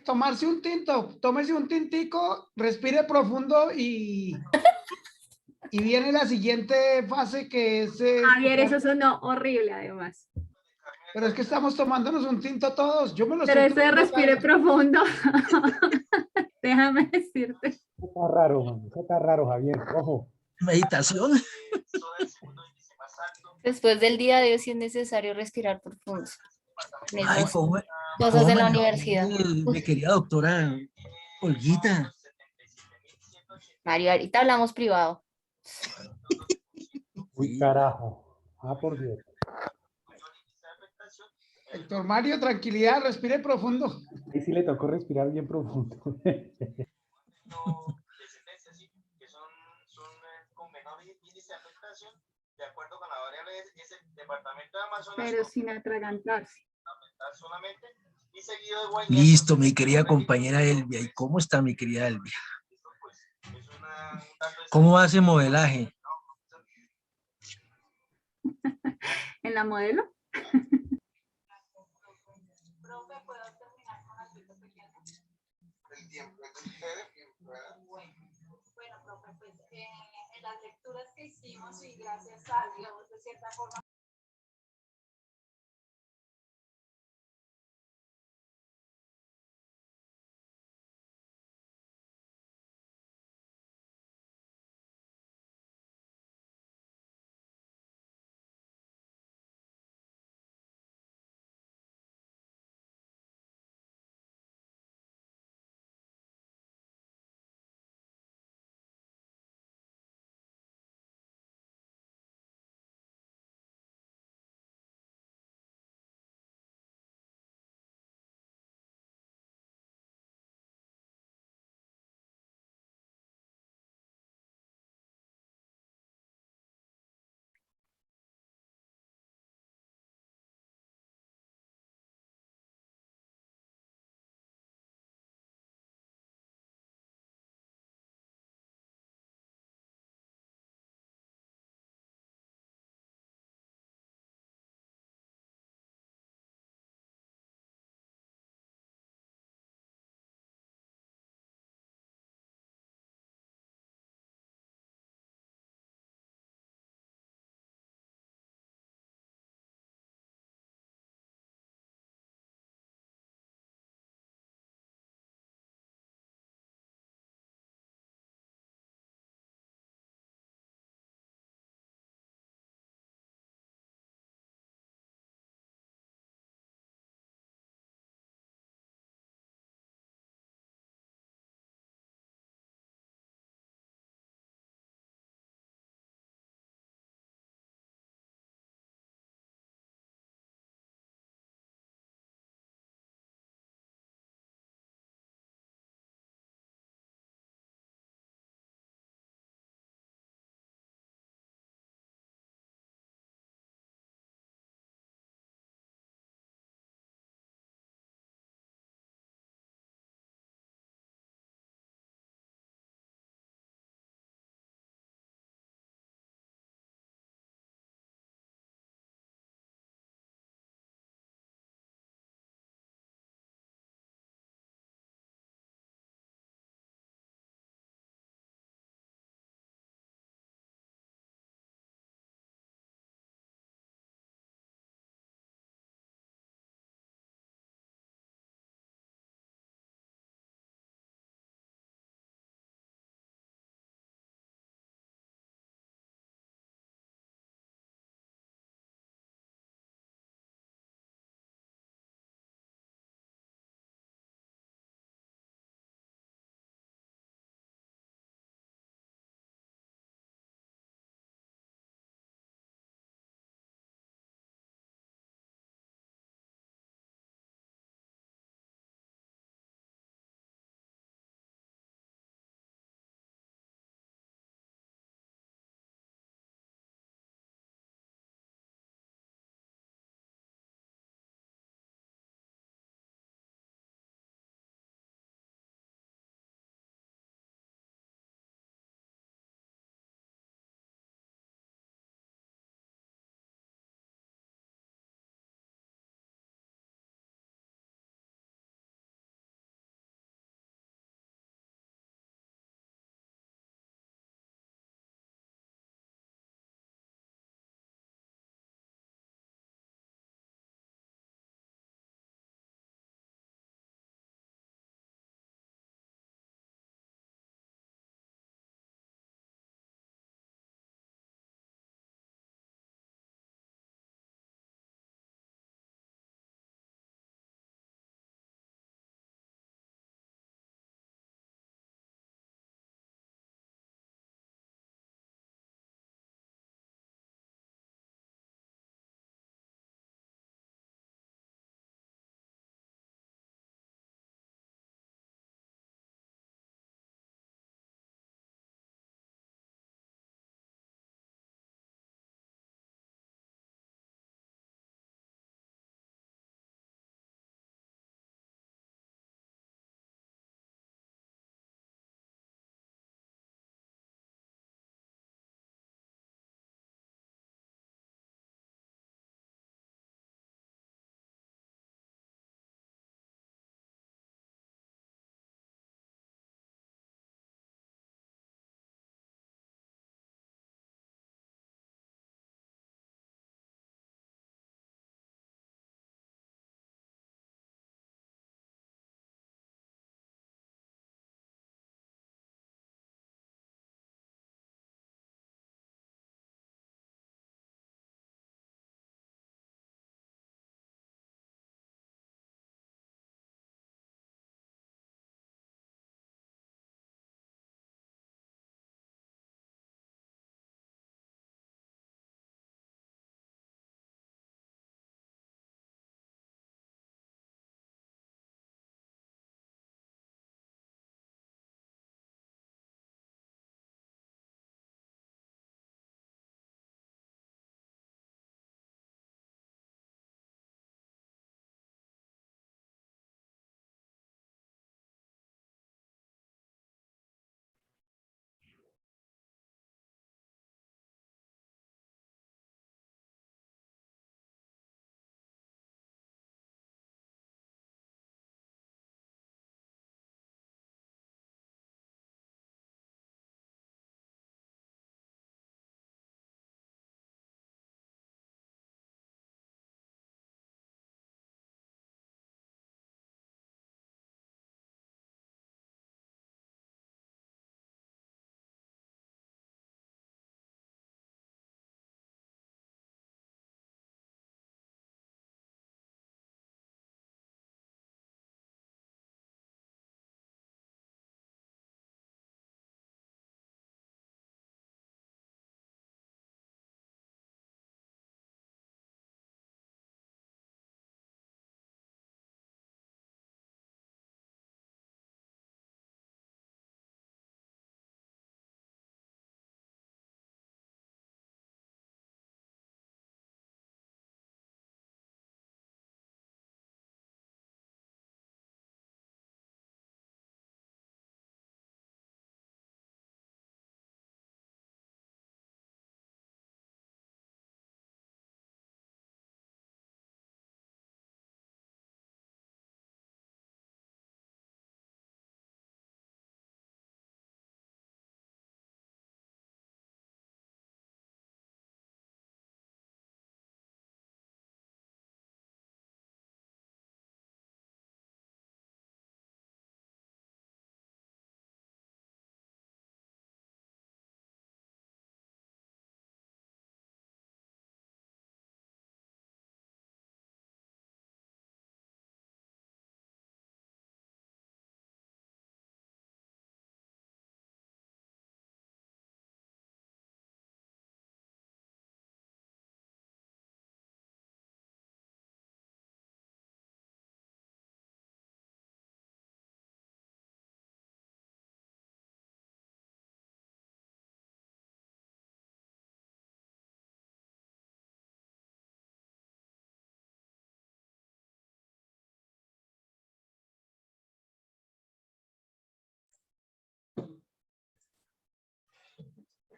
Tomarse un tinto, tómese un tintico, respire profundo y viene la siguiente fase que es... Javier, eso sonó horrible además. Pero es que estamos tomándonos un tinto todos. Yo me lo Pero estoy ese tomando respire acá. profundo. Déjame decirte. Está raro, man. Eso está raro, Javier. Ojo. Meditación. Después del día de hoy, si es necesario respirar profundo. En Ay, esas ¿cómo cosas de la me universidad. mi querida doctora Olguita? Mario, ahorita hablamos privado. Uy, carajo. Ah, por Dios. Héctor Mario, tranquilidad, respire profundo. Ahí sí le tocó respirar bien profundo. Pero sin atragantarse. Listo, mi querida compañera Elvia. ¿Y cómo está mi querida Elvia? ¿Cómo hace modelaje? ¿En la modelo? Bueno, profe, pues en las lecturas que hicimos y gracias a Dios, de cierta forma,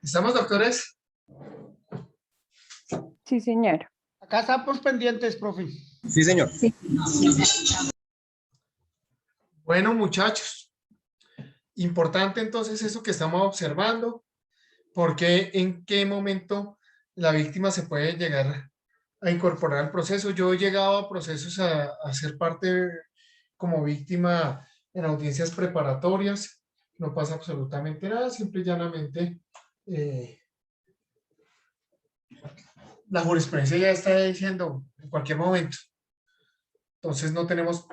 ¿Estamos, doctores? Sí, señor. Acá estamos pendientes, profe. Sí, señor. Bueno, muchachos, importante entonces eso que estamos observando, porque en qué momento la víctima se puede llegar a incorporar al proceso. Yo he llegado a procesos a ser parte como víctima en audiencias preparatorias, no pasa absolutamente nada, simple y llanamente la jurisprudencia ya está diciendo en cualquier momento. Entonces no tenemos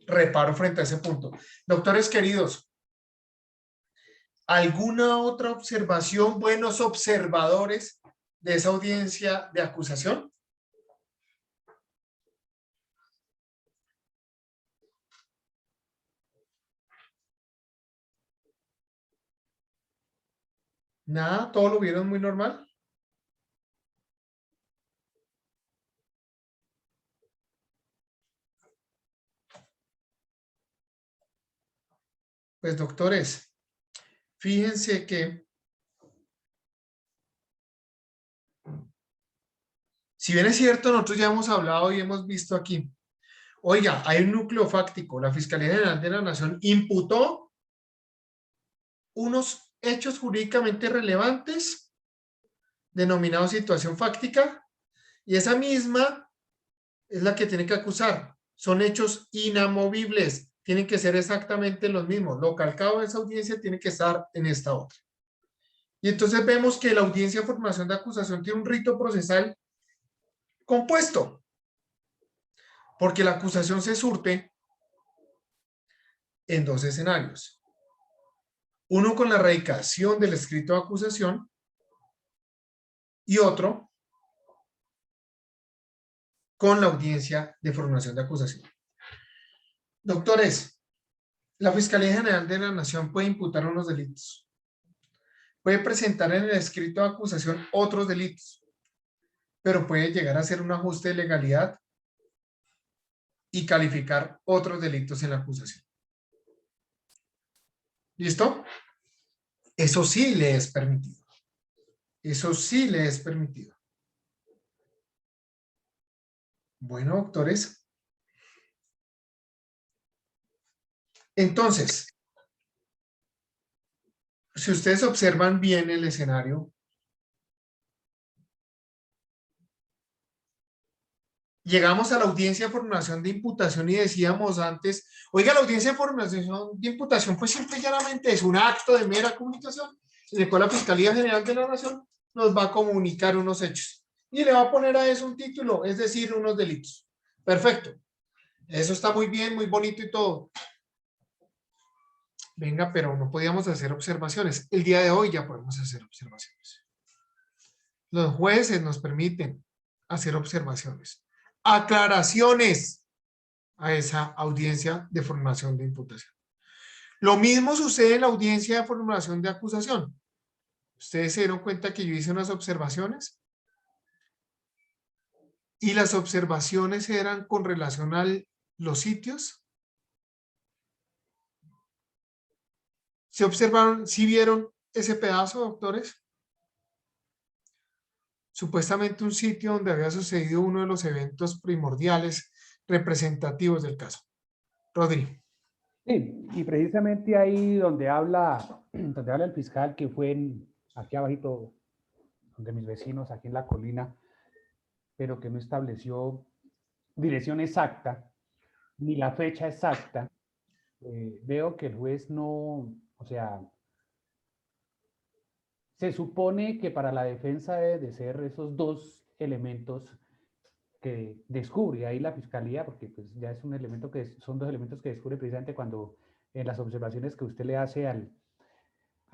reparo frente a ese punto. Doctores queridos, ¿alguna otra observación, buenos observadores de esa audiencia de acusación? Nada, todo lo vieron muy normal. Pues doctores, fíjense que si bien es cierto, nosotros ya hemos hablado y hemos visto aquí, oiga, hay un núcleo fáctico, la Fiscalía General de la Nación imputó unos hechos jurídicamente relevantes denominados situación fáctica y esa misma es la que tiene que acusar. Son hechos inamovibles, tienen que ser exactamente los mismos. Lo calcado de esa audiencia tiene que estar en esta otra. Y entonces vemos que la audiencia de formación de acusación tiene un rito procesal compuesto, porque la acusación se surte en dos escenarios. Uno con la radicación del escrito de acusación y otro con la audiencia de formulación de acusación. Doctores, la Fiscalía General de la Nación puede imputar unos delitos. Puede presentar en el escrito de acusación otros delitos, pero puede llegar a hacer un ajuste de legalidad y calificar otros delitos en la acusación. ¿Listo? Eso sí le es permitido. Eso sí le es permitido. Bueno, doctores. Entonces, si ustedes observan bien el escenario, llegamos a la audiencia de formulación de imputación y decíamos antes, oiga, la audiencia de formulación de imputación pues simple y llanamente es un acto de mera comunicación en el cual la Fiscalía General de la Nación nos va a comunicar unos hechos y le va a poner a eso un título, es decir, unos delitos. Perfecto. Eso está muy bien, muy bonito y todo. Venga, pero no podíamos hacer observaciones. El día de hoy ya podemos hacer observaciones. Los jueces nos permiten hacer observaciones. Aclaraciones a esa audiencia de formulación de imputación. Lo mismo sucede en la audiencia de formulación de acusación. Ustedes se dieron cuenta que yo hice unas observaciones y las observaciones eran con relación a los sitios. ¿Se observaron? ¿Sí vieron ese pedazo, doctores? Supuestamente un sitio donde había sucedido uno de los eventos primordiales representativos del caso. Rodri. Sí, y precisamente ahí donde habla el fiscal, que fue aquí abajito, donde mis vecinos, aquí en la colina, pero que no estableció dirección exacta, ni la fecha exacta, veo que el juez no, o sea, se supone que para la defensa debe de ser esos dos elementos que descubre ahí la fiscalía, porque pues ya es un elemento que son dos elementos que descubre precisamente cuando en las observaciones que usted le hace al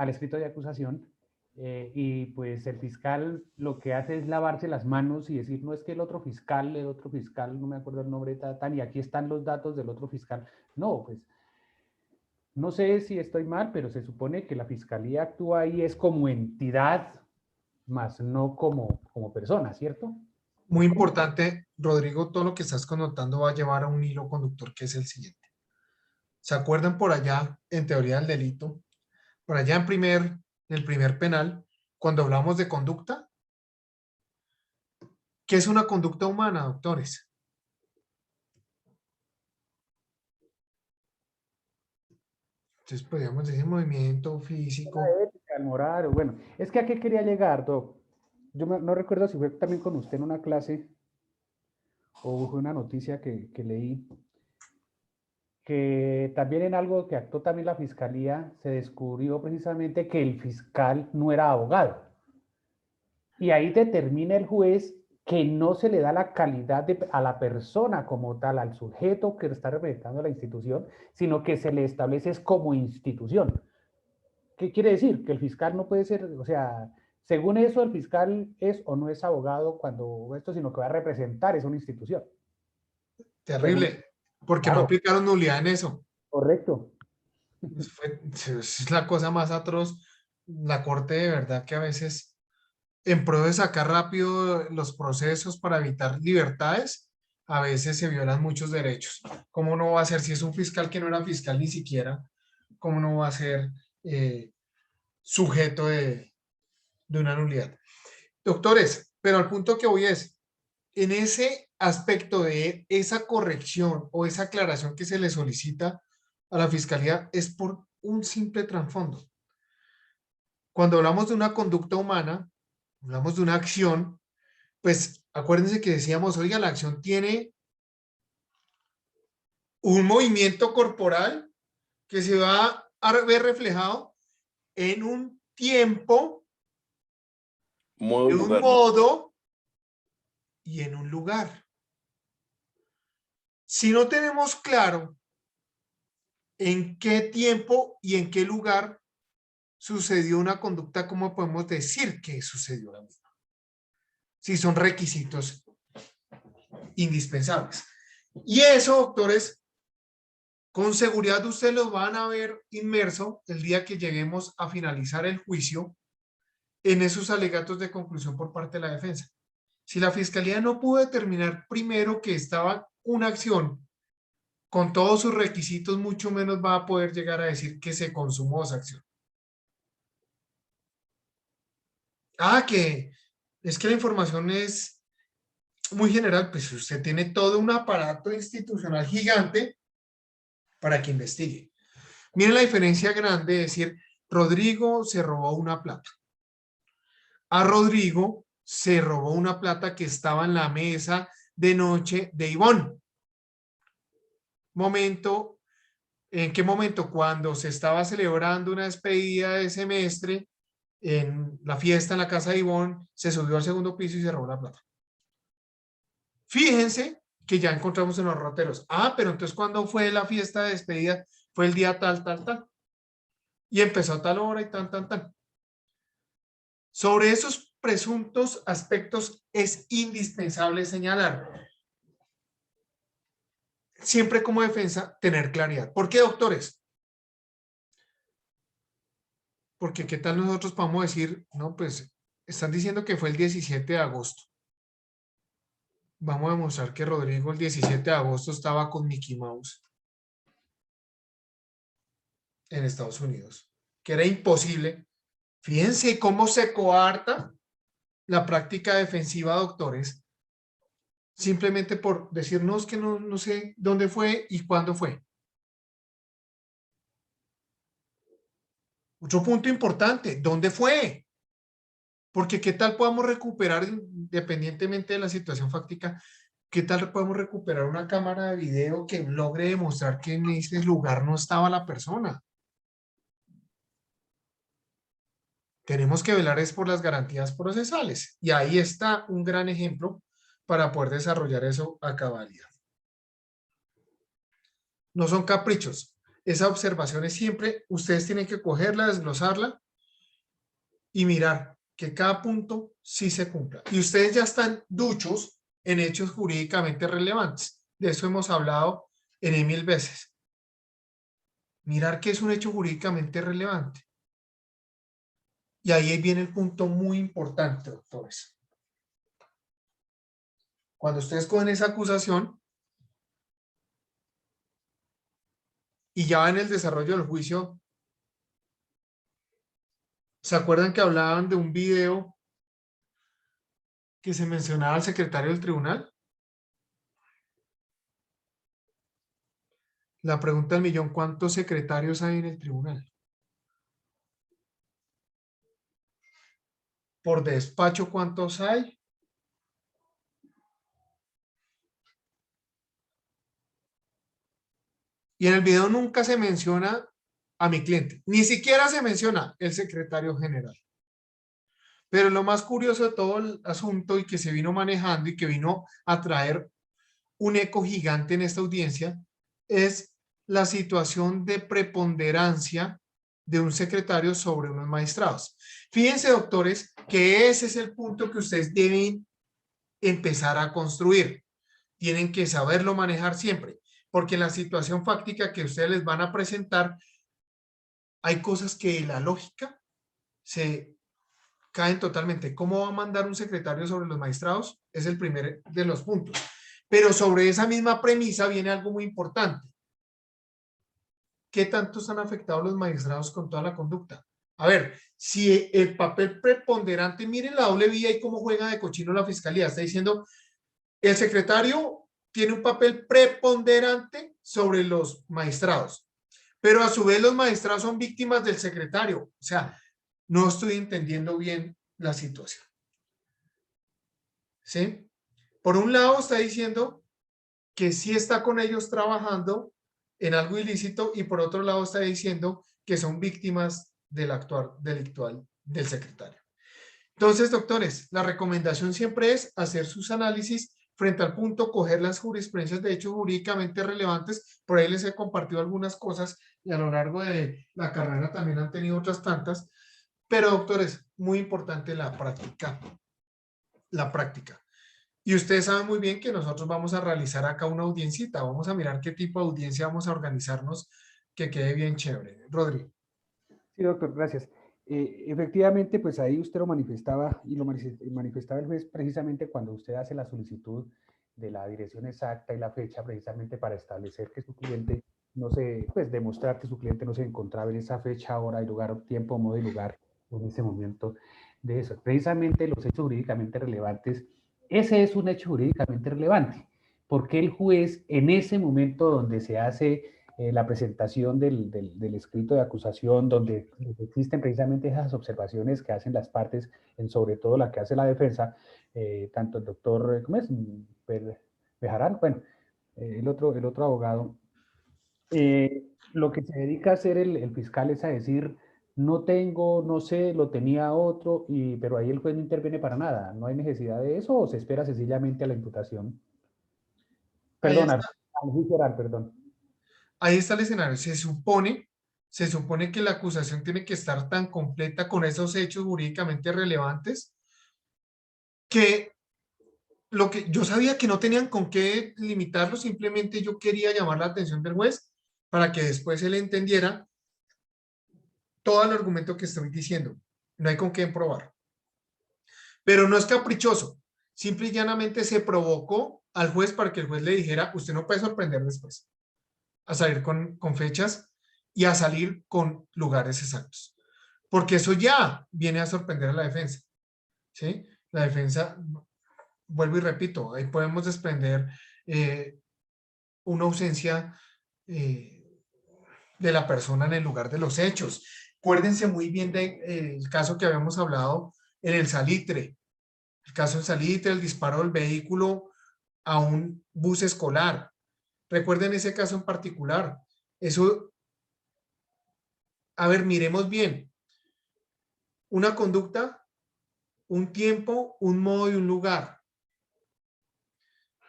escrito de acusación, y pues el fiscal lo que hace es lavarse las manos y decir, no es que el otro fiscal, no me acuerdo el nombre, y aquí están los datos del otro fiscal. No, pues no sé si estoy mal, pero se supone que la fiscalía actúa ahí es como entidad, más no como persona, ¿cierto? Muy importante, Rodrigo, todo lo que estás conotando va a llevar a un hilo conductor que es el siguiente. ¿Se acuerdan por allá en teoría del delito? Por allá en el primer penal, cuando hablamos de conducta. ¿Qué es una conducta humana, doctores? Entonces podríamos decir movimiento físico. La ética, el moral, bueno, es que a qué quería llegar, Doc. Yo no recuerdo si fue también con usted en una clase o fue una noticia que leí, que también en algo que actuó también la fiscalía se descubrió precisamente que el fiscal no era abogado. Y ahí determina el juez que no se le da la calidad a la persona como tal, al sujeto que está representando la institución, sino que se le establece es como institución. ¿Qué quiere decir? Que el fiscal no puede ser, o sea, según eso, el fiscal es o no es abogado cuando esto, sino que va a representar esa una institución. Terrible, porque no Claro. aplicaron nulidad en eso. Correcto. Es la cosa más atroz. La Corte de verdad que a veces, en pro de sacar rápido los procesos para evitar libertades, a veces se violan muchos derechos. ¿Cómo no va a ser si es un fiscal que no era fiscal ni siquiera? ¿Cómo no va a ser sujeto de una nulidad? Doctores, pero al punto que voy es, en ese aspecto de esa corrección o esa aclaración que se le solicita a la fiscalía es por un simple trasfondo. Cuando hablamos de una conducta humana, hablamos de una acción, pues acuérdense que decíamos, oiga, la acción tiene un movimiento corporal que se va a ver reflejado en un tiempo, en un modo y en un lugar. Si no tenemos claro en qué tiempo y en qué lugar sucedió una conducta, ¿cómo podemos decir que sucedió la misma? Si son requisitos indispensables. Y eso, doctores, con seguridad ustedes los van a ver inmerso el día que lleguemos a finalizar el juicio en esos alegatos de conclusión por parte de la defensa. Si la fiscalía no pudo determinar primero que estaba una acción con todos sus requisitos, mucho menos va a poder llegar a decir que se consumó esa acción. Que es que la información es muy general, pues usted tiene todo un aparato institucional gigante para que investigue. Miren la diferencia grande de decir, Rodrigo se robó una plata. A Rodrigo se robó una plata que estaba en la mesa de noche de Ivonne. ¿En qué momento? Cuando se estaba celebrando una despedida de semestre, en la fiesta en la casa de Ivonne, se subió al segundo piso y se robó la plata. Fíjense que ya encontramos en los roteros. Pero entonces, ¿cuándo fue la fiesta de despedida? Fue el día tal, tal, tal. Y empezó a tal hora y tal. Sobre esos presuntos aspectos es indispensable señalar. Siempre como defensa, tener claridad. ¿Por qué, doctores? Porque ¿qué tal nosotros podemos decir? No, pues están diciendo que fue el 17 de agosto. Vamos a demostrar que Rodrigo el 17 de agosto estaba con Mickey Mouse en Estados Unidos. Que era imposible. Fíjense cómo se coarta la práctica defensiva, doctores, simplemente por decirnos que no sé dónde fue y cuándo fue. Otro punto importante, ¿dónde fue? Porque ¿qué tal podamos recuperar, independientemente de la situación fáctica, qué tal podemos recuperar una cámara de video que logre demostrar que en ese lugar no estaba la persona? Tenemos que velar es por las garantías procesales. Y ahí está un gran ejemplo para poder desarrollar eso a cabalidad. No son caprichos. Esa observación es siempre, ustedes tienen que cogerla, desglosarla y mirar que cada punto sí se cumpla. Y ustedes ya están duchos en hechos jurídicamente relevantes. De eso hemos hablado en 1000 veces. Mirar qué es un hecho jurídicamente relevante. Y ahí viene el punto muy importante, doctores. Cuando ustedes cogen esa acusación y ya va en el desarrollo del juicio, ¿Se acuerdan que hablaban de un video que se mencionaba al secretario del tribunal? La pregunta del millón, ¿cuántos secretarios hay en el tribunal? Por despacho, ¿cuántos hay? Y en el video nunca se menciona a mi cliente, ni siquiera se menciona el secretario general. Pero lo más curioso de todo el asunto y que se vino manejando y que vino a traer un eco gigante en esta audiencia es la situación de preponderancia de un secretario sobre unos magistrados. Fíjense, doctores, que ese es el punto que ustedes deben empezar a construir. Tienen que saberlo manejar siempre, porque en la situación fáctica que ustedes les van a presentar, hay cosas que la lógica se caen totalmente. ¿Cómo va a mandar un secretario sobre los magistrados? Es el primer de los puntos. Pero sobre esa misma premisa viene algo muy importante. ¿Qué tanto están afectados los magistrados con toda la conducta? A ver, si el papel preponderante, miren la doble vía y cómo juega de cochino la fiscalía. Está diciendo, el secretario tiene un papel preponderante sobre los magistrados, pero a su vez los magistrados son víctimas del secretario. O sea, no estoy entendiendo bien la situación. ¿Sí? Por un lado está diciendo que sí está con ellos trabajando en algo ilícito y por otro lado está diciendo que son víctimas del actuar delictual del secretario. Entonces, doctores, la recomendación siempre es hacer sus análisis frente al punto, coger las jurisprudencias de hecho jurídicamente relevantes. Por ahí les he compartido algunas cosas y a lo largo de la carrera también han tenido otras tantas. Pero, doctores, muy importante la práctica. La práctica. Y ustedes saben muy bien que nosotros vamos a realizar acá una audiencita. Vamos a mirar qué tipo de audiencia vamos a organizarnos que quede bien chévere. Rodri. Sí, doctor, gracias. Efectivamente, pues ahí usted lo manifestaba y lo manifestaba el juez precisamente cuando usted hace la solicitud de la dirección exacta y la fecha precisamente para establecer que su cliente no se, pues demostrar que su cliente no se encontraba en esa fecha, hora y lugar, tiempo, modo y lugar en ese momento de eso. Precisamente los hechos jurídicamente relevantes, ese es un hecho jurídicamente relevante, porque el juez en ese momento donde se hace la presentación del escrito de acusación, donde existen precisamente esas observaciones que hacen las partes, en sobre todo la que hace la defensa, tanto el doctor, ¿cómo es? Bejarán, bueno, el otro abogado, lo que se dedica a hacer el fiscal es a decir, no tengo, no sé, lo tenía otro, pero ahí el juez no interviene para nada, no hay necesidad de eso o se espera sencillamente a la imputación. Perdón, al juicio oral, perdón. Ahí está el escenario. Se supone que la acusación tiene que estar tan completa con esos hechos jurídicamente relevantes que lo que yo sabía que no tenían con qué limitarlo, simplemente yo quería llamar la atención del juez para que después él entendiera todo el argumento que estoy diciendo. No hay con qué probar. Pero no es caprichoso. Simple y llanamente se provocó al juez para que el juez le dijera, usted no puede sorprender después a salir con fechas y a salir con lugares exactos. Porque eso ya viene a sorprender a la defensa. ¿Sí? La defensa, vuelvo y repito, ahí podemos desprender una ausencia de la persona en el lugar de los hechos. Acuérdense muy bien del caso que habíamos hablado en el Salitre. El caso del Salitre, el disparo del vehículo a un bus escolar. Recuerden ese caso en particular. Eso, a ver, miremos bien. Una conducta, un tiempo, un modo y un lugar.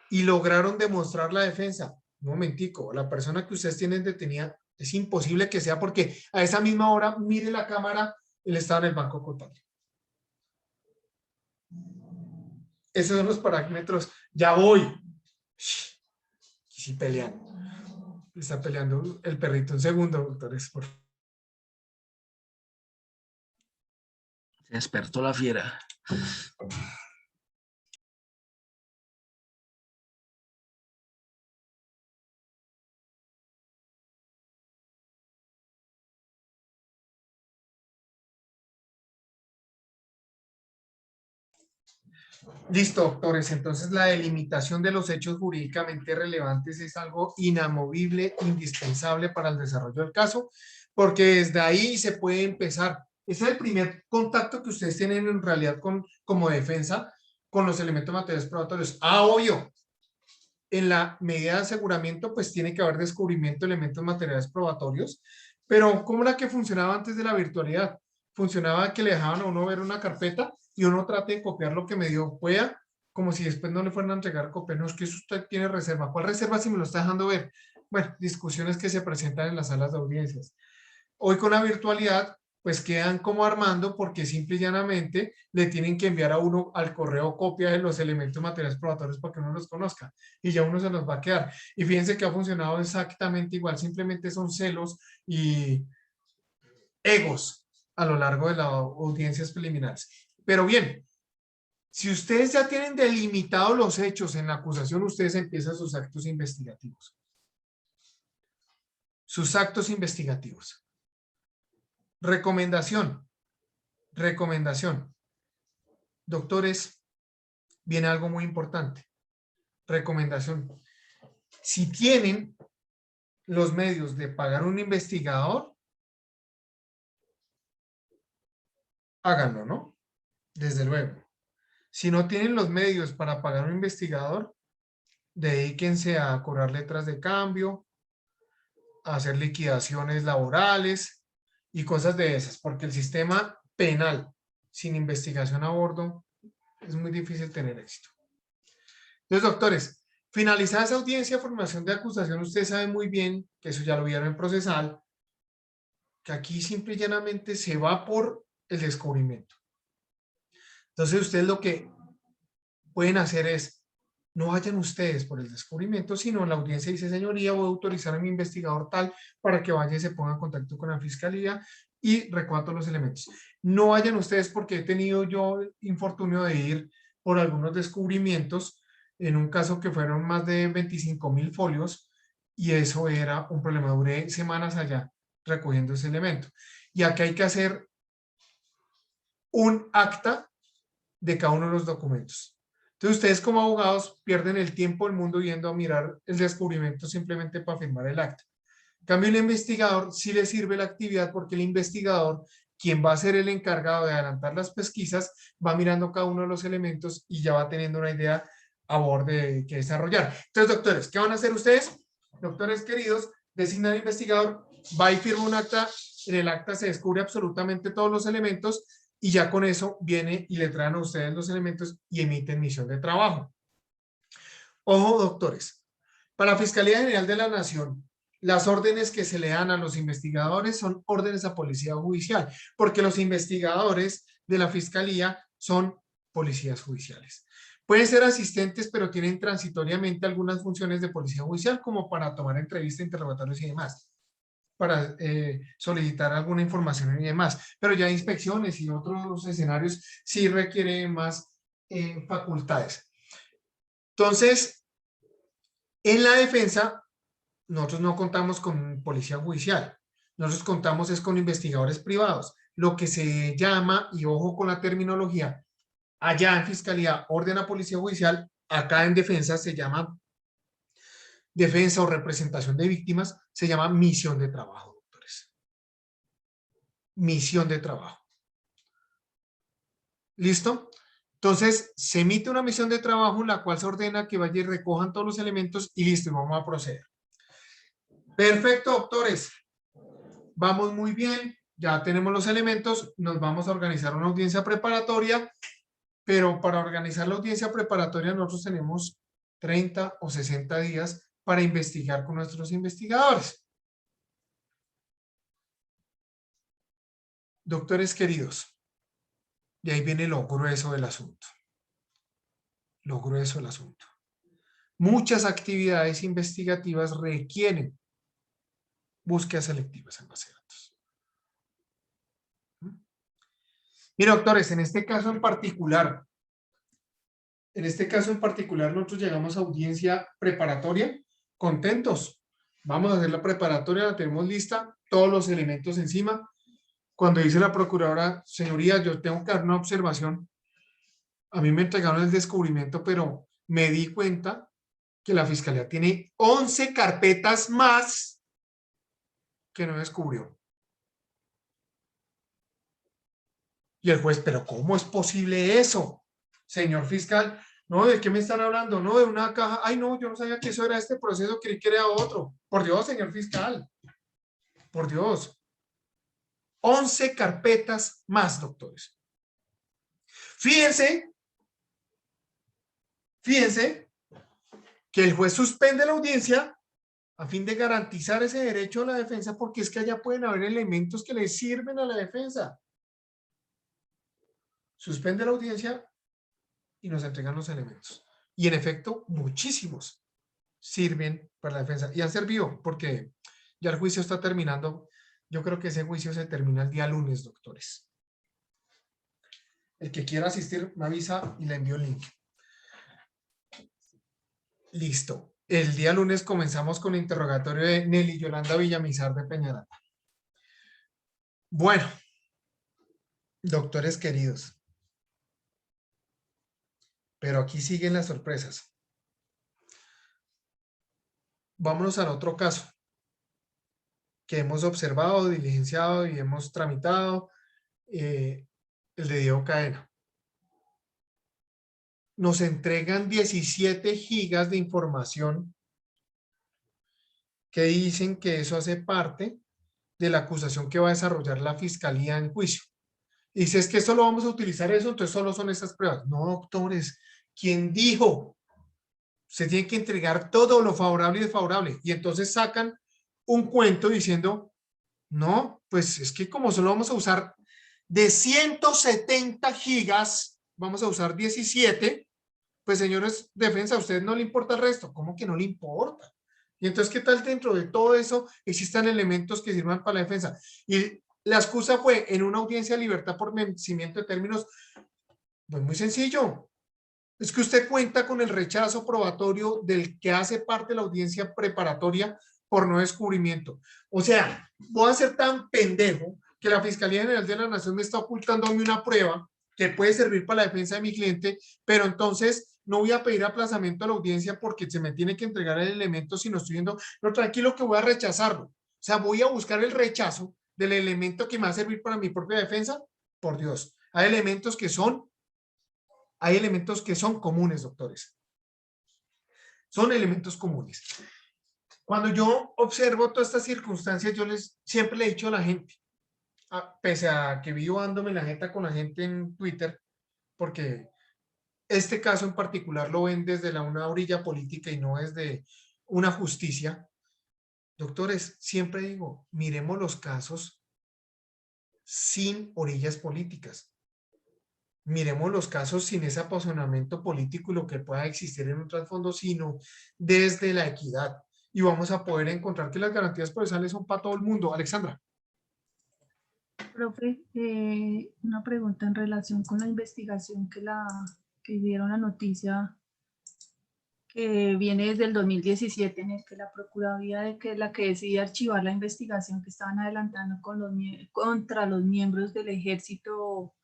Y lograron demostrar la defensa. Un momentico, la persona que ustedes tienen detenida es imposible que sea porque a esa misma hora, mire la cámara, él estaba en el banco contable. Esos son los parámetros. Ya voy. Y sí pelean. Está peleando el perrito. Un segundo, doctores, por favor. Se despertó la fiera. Listo, doctores. Entonces, la delimitación de los hechos jurídicamente relevantes es algo inamovible, indispensable para el desarrollo del caso, porque desde ahí se puede empezar. Ese es el primer contacto que ustedes tienen en realidad como defensa con los elementos materiales probatorios. Obvio, en la medida de aseguramiento, pues tiene que haber descubrimiento de elementos materiales probatorios, pero ¿cómo era que funcionaba antes de la virtualidad? Funcionaba que le dejaban a uno ver una carpeta y uno trate de copiar lo que me dio pueda, como si después no le fueran a entregar copia. No, es que eso usted tiene reserva. ¿Cuál reserva si me lo está dejando ver? Bueno, discusiones que se presentan en las salas de audiencias. Hoy con la virtualidad, pues quedan como armando porque simple y llanamente le tienen que enviar a uno al correo copia de los elementos materiales probatorios para que uno los conozca y ya uno se los va a quedar. Y fíjense que ha funcionado exactamente igual, simplemente son celos y egos a lo largo de las audiencias preliminares. Pero bien, si ustedes ya tienen delimitados los hechos en la acusación, ustedes empiezan sus actos investigativos. Sus actos investigativos. Recomendación. Recomendación. Doctores, viene algo muy importante. Recomendación. Si tienen los medios de pagar un investigador, háganlo, ¿no? Desde luego. Si no tienen los medios para pagar un investigador, dedíquense a cobrar letras de cambio, a hacer liquidaciones laborales y cosas de esas, porque el sistema penal sin investigación a bordo es muy difícil tener éxito. Entonces, doctores, finalizada esa audiencia de formación de acusación, ustedes saben muy bien, que eso ya lo vieron en procesal, que aquí simple y llanamente se va por el descubrimiento. Entonces, ustedes lo que pueden hacer es, no vayan ustedes por el descubrimiento, sino la audiencia dice, señoría, voy a autorizar a mi investigador tal para que vaya y se ponga en contacto con la fiscalía y recoja todos los elementos. No vayan ustedes porque he tenido yo infortunio de ir por algunos descubrimientos, en un caso que fueron más de 25,000 folios, y eso era un problema. Duré semanas allá recogiendo ese elemento. Y aquí hay que hacer un acta de cada uno de los documentos. Entonces ustedes como abogados pierden el tiempo del mundo yendo a mirar el descubrimiento simplemente para firmar el acta. En cambio, el investigador sí le sirve la actividad porque el investigador, quien va a ser el encargado de adelantar las pesquisas, va mirando cada uno de los elementos y ya va teniendo una idea a bordo de que desarrollar. Entonces, doctores, ¿qué van a hacer ustedes? Doctores queridos, designan al investigador, va y firma un acta, en el acta se descubre absolutamente todos los elementos y ya con eso viene y le traen a ustedes los elementos y emiten misión de trabajo. Ojo, doctores, para la Fiscalía General de la Nación, las órdenes que se le dan a los investigadores son órdenes a policía judicial, porque los investigadores de la Fiscalía son policías judiciales. Pueden ser asistentes, pero tienen transitoriamente algunas funciones de policía judicial, como para tomar entrevistas, interrogatorios y demás, para solicitar alguna información y demás. Pero ya inspecciones y otros escenarios sí requieren más facultades. Entonces, en la defensa, nosotros no contamos con policía judicial. Nosotros contamos es con investigadores privados. Lo que se llama, y ojo con la terminología, allá en Fiscalía, orden a policía judicial, acá en defensa se llama defensa o representación de víctimas, se llama misión de trabajo, doctores. Misión de trabajo. ¿Listo? Entonces, se emite una misión de trabajo en la cual se ordena que vaya y recojan todos los elementos y listo, y vamos a proceder. Perfecto, doctores. Vamos muy bien, ya tenemos los elementos, nos vamos a organizar una audiencia preparatoria, pero para organizar la audiencia preparatoria nosotros tenemos 30 o 60 días para investigar con nuestros investigadores. Doctores queridos, y ahí viene lo grueso del asunto. Lo grueso del asunto. Muchas actividades investigativas requieren búsquedas selectivas en base de datos. Mira, doctores, en este caso en particular, nosotros llegamos a audiencia preparatoria, contentos. Vamos a hacer la preparatoria, la tenemos lista, todos los elementos encima. Cuando dice la procuradora, señoría, yo tengo que dar una observación. A mí me entregaron el descubrimiento, pero me di cuenta que la fiscalía tiene 11 carpetas más que no descubrió. Y el juez, pero ¿cómo es posible eso? Señor fiscal, no, ¿de qué me están hablando? No, de una caja. Ay, no, yo no sabía que eso era este proceso, creí que era otro. Por Dios, señor fiscal. Por Dios. 11 carpetas más, doctores. Fíjense que el juez suspende la audiencia a fin de garantizar ese derecho a la defensa, porque es que allá pueden haber elementos que le sirven a la defensa. Suspende la audiencia y nos entregan los elementos. Y en efecto, muchísimos sirven para la defensa. Y han servido porque ya el juicio está terminando. Yo creo que ese juicio se termina el día lunes, doctores. El que quiera asistir me avisa y le envío el link. Listo. El día lunes comenzamos con el interrogatorio de Nelly Yolanda Villamizar de Peñaranda. Bueno, doctores queridos, pero aquí siguen las sorpresas. Vámonos al otro caso que hemos observado, diligenciado y hemos tramitado, el de Diego Cadena. Nos entregan 17 gigas de información que dicen que eso hace parte de la acusación que va a desarrollar la fiscalía en juicio. Y dice, es que solo vamos a utilizar eso, entonces solo son esas pruebas. No, doctores, ¿quién dijo? Se tiene que entregar todo lo favorable y desfavorable. Y entonces sacan un cuento diciendo, no, pues es que como solo vamos a usar de 170 gigas, vamos a usar 17, pues señores defensa, a ustedes no le importa el resto. ¿Cómo que no le importa? Y entonces, ¿qué tal dentro de todo eso existan elementos que sirvan para la defensa? Y la excusa fue en una audiencia de libertad por vencimiento de términos. Pues muy sencillo. Es que usted cuenta con el rechazo probatorio del que hace parte de la audiencia preparatoria por no descubrimiento. O sea, voy a ser tan pendejo que la Fiscalía General de la Nación me está ocultando a mí una prueba que puede servir para la defensa de mi cliente, pero entonces no voy a pedir aplazamiento a la audiencia porque se me tiene que entregar el elemento si no estoy viendo. No, tranquilo que voy a rechazarlo. O sea, voy a buscar el rechazo del elemento que me va a servir para mi propia defensa. Por Dios, hay elementos que son comunes, doctores. Son elementos comunes. Cuando yo observo todas estas circunstancias, yo siempre le he dicho a la gente, pese a que vivo dándome la jeta con la gente en Twitter, porque este caso en particular lo ven desde una orilla política y no desde una justicia. Doctores, siempre digo, miremos los casos sin orillas políticas. Miremos los casos sin ese apasionamiento político y lo que pueda existir en un trasfondo, sino desde la equidad. Y vamos a poder encontrar que las garantías procesales son para todo el mundo. Alexandra. Profe, una pregunta en relación con la investigación que dieron la noticia que viene desde el 2017, en el que la Procuraduría la que decide archivar la investigación que estaban adelantando contra los miembros del Ejército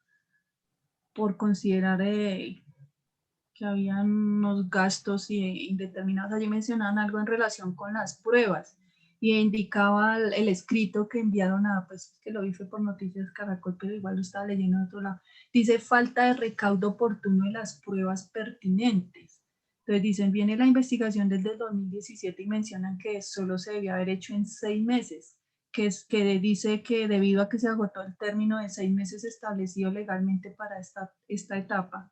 por considerar que habían unos gastos indeterminados. Allí mencionaban algo en relación con las pruebas y indicaba el escrito que enviaron pues que lo vi fue por Noticias Caracol, pero igual lo estaba leyendo de otro lado. Dice falta de recaudo oportuno de las pruebas pertinentes. Entonces dicen, viene la investigación desde el 2017 y mencionan que solo se debía haber hecho en 6 meses, que dice que debido a que se agotó el término de 6 meses establecido legalmente para esta etapa.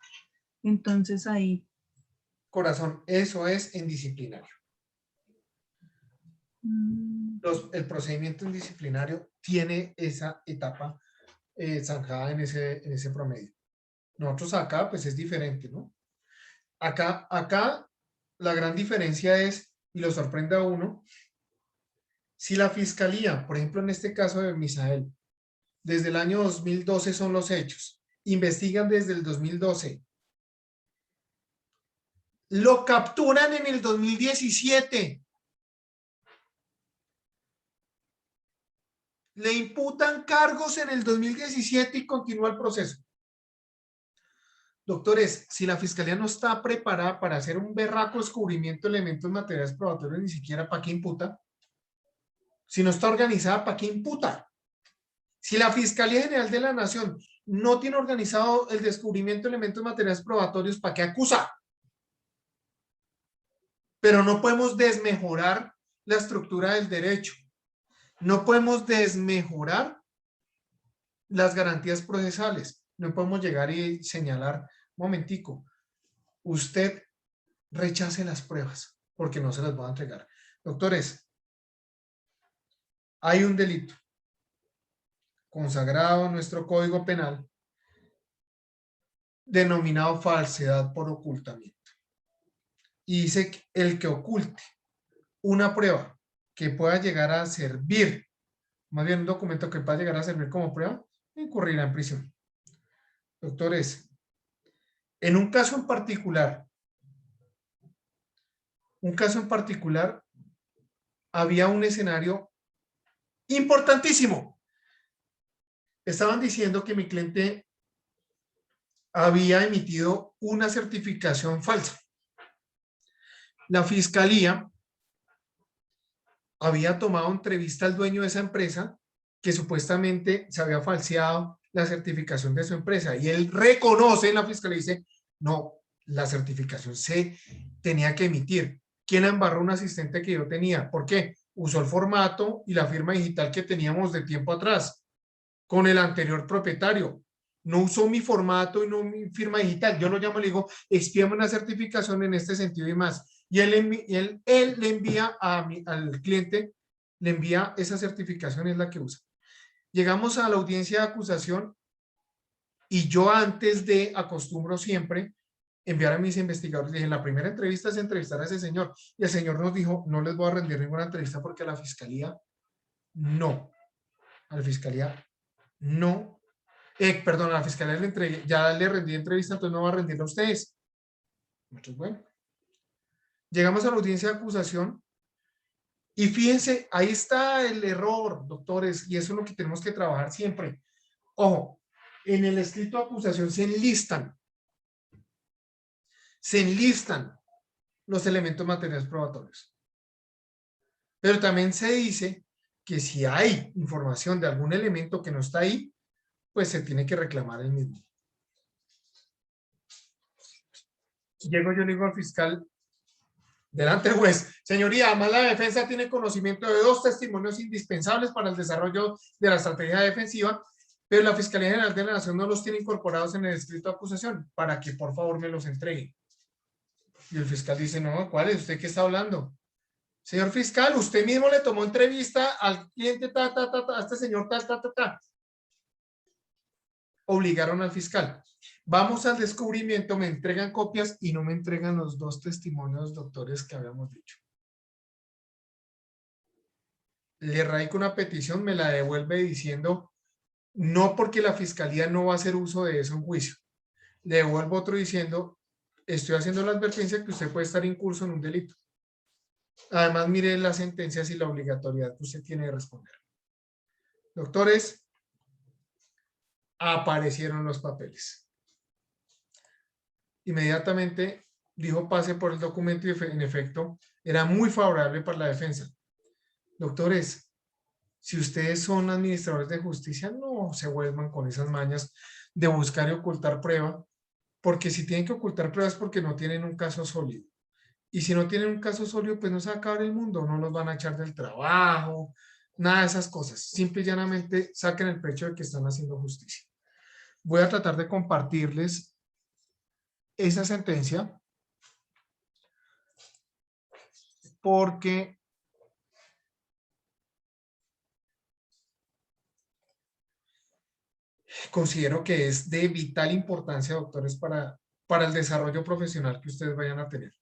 Entonces ahí. Corazón, eso es en disciplinario. El procedimiento en disciplinario tiene esa etapa zanjada en ese promedio. Nosotros acá, pues es diferente, ¿no? Acá la gran diferencia es, y lo sorprende a uno, si la fiscalía, por ejemplo en este caso de Misael, desde el año 2012 son los hechos, investigan desde el 2012, lo capturan en el 2017, le imputan cargos en el 2017 y continúa el proceso. Doctores, si la fiscalía no está preparada para hacer un berraco descubrimiento de elementos materiales probatorios, ni siquiera ¿para qué imputa? Si no está organizada, ¿para qué imputa? Si la Fiscalía General de la Nación no tiene organizado el descubrimiento de elementos materiales probatorios, ¿para qué acusa? Pero no podemos desmejorar la estructura del derecho. No podemos desmejorar las garantías procesales. No podemos llegar y señalar, momentico, usted rechace las pruebas porque no se las voy a entregar. Doctores, hay un delito consagrado en nuestro Código Penal denominado falsedad por ocultamiento. Y dice que el que oculte una prueba que pueda llegar a servir, más bien un documento que pueda llegar a servir como prueba, incurrirá en prisión. Doctores, en un caso en particular, había un escenario importantísimo. Estaban diciendo que mi cliente había emitido una certificación falsa. La fiscalía había tomado entrevista al dueño de esa empresa que supuestamente se había falseado la certificación de su empresa y él reconoce, en la fiscalía dice, no, la certificación se tenía que emitir. ¿Quién embarró? Un asistente que yo tenía. ¿Por qué? Usó el formato y la firma digital que teníamos de tiempo atrás con el anterior propietario. No usó mi formato y no mi firma digital. Yo lo llamo y le digo, expíame una certificación en este sentido y más. Y él le envía al cliente, le envía esa certificación, es la que usa. Llegamos a la audiencia de acusación y yo antes de, acostumbro siempre, enviar a mis investigadores. Dije, en la primera entrevista es entrevistar a ese señor. Y el señor nos dijo, no les voy a rendir ninguna entrevista porque a la fiscalía no. A la fiscalía no. Perdón, a la fiscalía ya le rendí entrevista, entonces no va a rendirla a ustedes. Entonces, bueno. Llegamos a la audiencia de acusación y fíjense, ahí está el error, doctores, y eso es lo que tenemos que trabajar siempre. Ojo, en el escrito de acusación se enlistan los elementos materiales probatorios. Pero también se dice que si hay información de algún elemento que no está ahí, pues se tiene que reclamar el mismo. Llego yo, le digo al fiscal, delante del juez, señoría, además la defensa tiene conocimiento de 2 testimonios indispensables para el desarrollo de la estrategia defensiva, pero la Fiscalía General de la Nación no los tiene incorporados en el escrito de acusación, para que por favor me los entregue. Y el fiscal dice, no, ¿cuál es? ¿Usted qué está hablando? Señor fiscal, usted mismo le tomó entrevista al cliente, a este señor, Obligaron al fiscal. Vamos al descubrimiento, me entregan copias y no me entregan los 2 testimonios, doctores, que habíamos dicho. Le radico una petición, me la devuelve diciendo, no, porque la fiscalía no va a hacer uso de eso en juicio. Le devuelvo otro diciendo, estoy haciendo la advertencia que usted puede estar incurso en un delito. Además, mire las sentencias y la obligatoriedad que usted tiene de responder. Doctores, aparecieron los papeles. Inmediatamente dijo pase por el documento y en efecto era muy favorable para la defensa. Doctores, si ustedes son administradores de justicia, no se vuelvan con esas mañas de buscar y ocultar prueba, porque si tienen que ocultar pruebas es porque no tienen un caso sólido. Y si no tienen un caso sólido, pues no se va a acabar el mundo, no los van a echar del trabajo, nada de esas cosas. Simple y llanamente saquen el pecho de que están haciendo justicia. Voy a tratar de compartirles esa sentencia porque considero que es de vital importancia, doctores, para el desarrollo profesional que ustedes vayan a tener.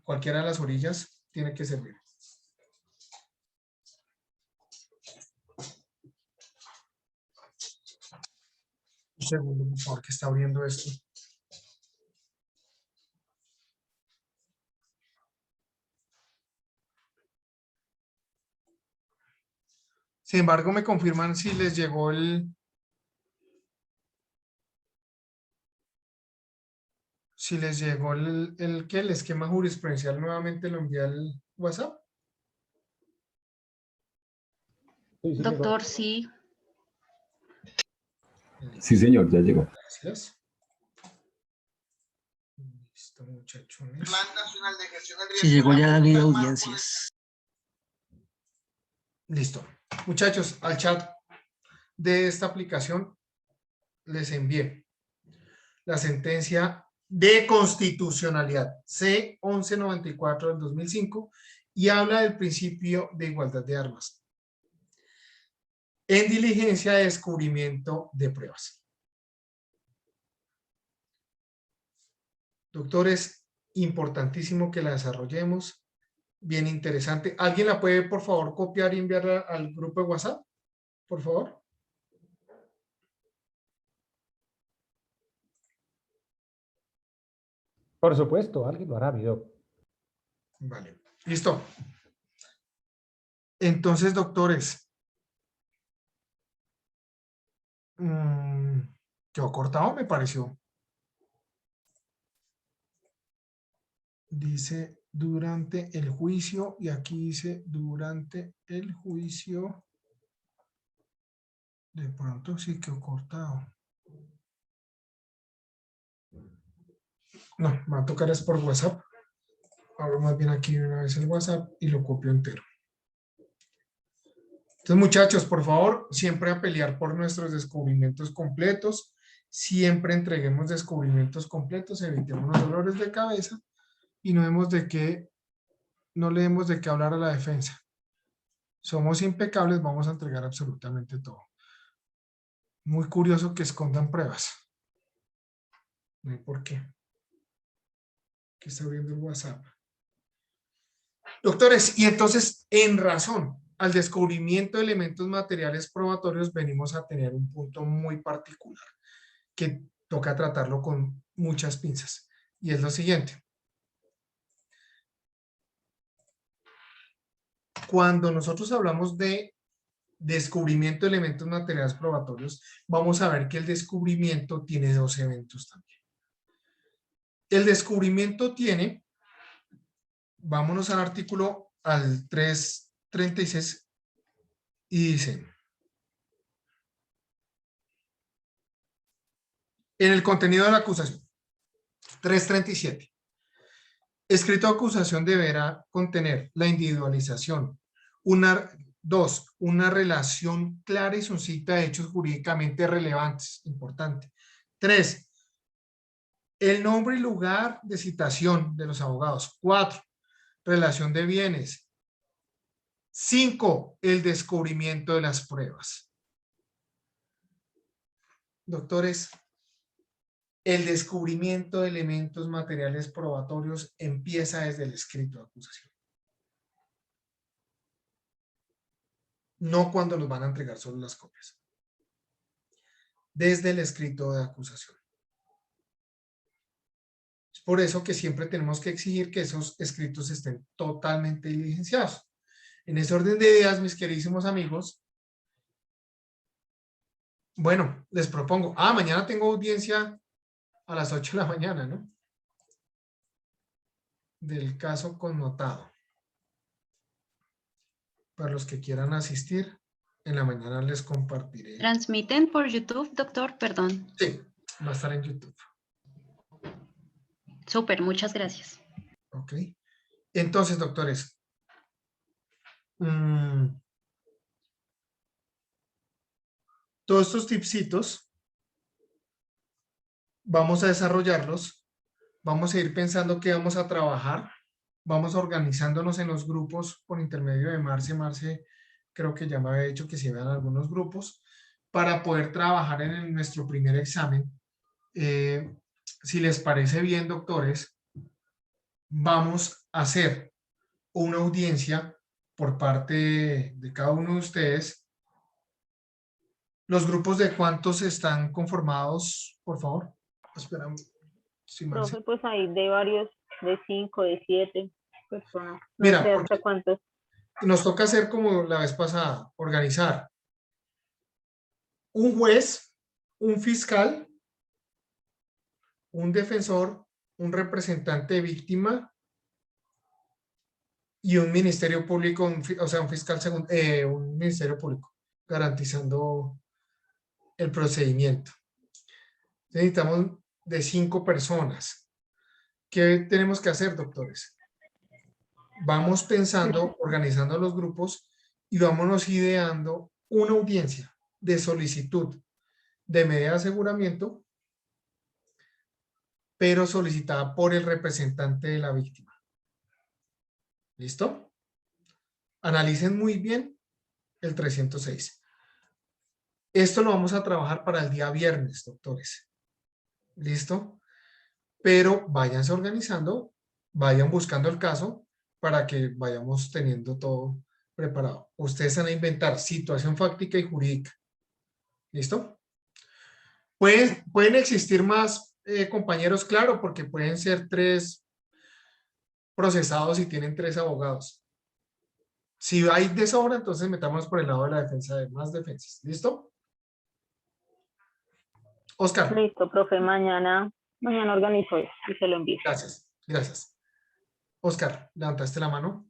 Cualquiera de las orillas tiene que servir. Un segundo, por favor, que está abriendo esto. Sin embargo, me confirman si les llegó si les llegó el esquema jurisprudencial, nuevamente lo envié al WhatsApp. Doctor, sí. Sí, señor, ya llegó. Gracias. Listo, muchachones. Si llegó ya la ley de audiencias. Listo. Muchachos, al chat de esta aplicación les envié la sentencia de constitucionalidad C-1194 del 2005 y habla del principio de igualdad de armas en diligencia de descubrimiento de pruebas. Doctores, importantísimo que la desarrollemos, bien interesante. ¿Alguien la puede, por favor, copiar y enviarla al grupo de WhatsApp? Por favor. Por supuesto, alguien lo hará, video. Vale, listo. Entonces, doctores, quedó cortado, me pareció. Dice durante el juicio y aquí dice durante el juicio. De pronto sí quedó cortado. No, me va a tocar es por WhatsApp. Abro más bien aquí una vez el WhatsApp y lo copio entero. Entonces, muchachos, por favor, siempre a pelear por nuestros descubrimientos completos. Siempre entreguemos descubrimientos completos, evitemos los dolores de cabeza y no demos de qué, no le demos de qué hablar a la defensa. Somos impecables, vamos a entregar absolutamente todo. Muy curioso que escondan pruebas. No hay por qué. Aquí está abriendo el WhatsApp. Doctores, y entonces, en razón al descubrimiento de elementos materiales probatorios, venimos a tener un punto muy particular que toca tratarlo con muchas pinzas. Y es lo siguiente. Cuando nosotros hablamos de descubrimiento de elementos materiales probatorios, vamos a ver que el descubrimiento tiene dos eventos también. El descubrimiento tiene, vámonos al artículo, al 336, y dice, en el contenido de la acusación, 337, escrito de acusación deberá contener la individualización, una relación clara y suscita de hechos jurídicamente relevantes, importante. 3, el nombre y lugar de citación de los abogados. 4, relación de bienes. 5, el descubrimiento de las pruebas. Doctores, el descubrimiento de elementos materiales probatorios empieza desde el escrito de acusación. No cuando nos van a entregar solo las copias. Desde el escrito de acusación. Es por eso que siempre tenemos que exigir que esos escritos estén totalmente diligenciados. En ese orden de ideas, mis queridísimos amigos, bueno, les propongo, mañana tengo audiencia a las 8 de la mañana, ¿no? Del caso connotado. Para los que quieran asistir, en la mañana les compartiré. ¿Transmiten por YouTube, doctor? Perdón. Sí, va a estar en YouTube. Súper, muchas gracias. Ok. Entonces, doctores, todos estos tipsitos vamos a desarrollarlos, vamos a ir pensando qué vamos a trabajar, vamos organizándonos en los grupos por intermedio de Marce. Marce creo que ya me había dicho que se vean algunos grupos para poder trabajar en nuestro primer examen. Si les parece bien, doctores, vamos a hacer una audiencia por parte de cada uno de ustedes. ¿Los grupos de cuántos están conformados, por favor? Espera, sí, Profe, pues hay de varios, de 5, de 7 personas. No mira, sé hasta cuántos. Nos toca hacer como la vez pasada, organizar un juez, un fiscal, un defensor, un representante de víctima y un ministerio público, o sea, un fiscal un ministerio público, garantizando el procedimiento. Necesitamos de 5 personas. ¿Qué tenemos que hacer, doctores? Vamos pensando, organizando los grupos y vámonos ideando una audiencia de solicitud de medida de aseguramiento, pero solicitada por el representante de la víctima. ¿Listo? Analicen muy bien el 306. Esto lo vamos a trabajar para el día viernes, doctores. ¿Listo? Pero váyanse organizando, vayan buscando el caso para que vayamos teniendo todo preparado. Ustedes van a inventar situación fáctica y jurídica. ¿Listo? Pueden existir más compañeros, claro, porque pueden ser 3 procesados y tienen 3 abogados. Si hay de sobra, entonces metámonos por el lado de la defensa, de más defensas. ¿Listo? Oscar. Listo, profe, mañana organizo eso y se lo envío. Gracias, gracias. Oscar, levantaste la mano.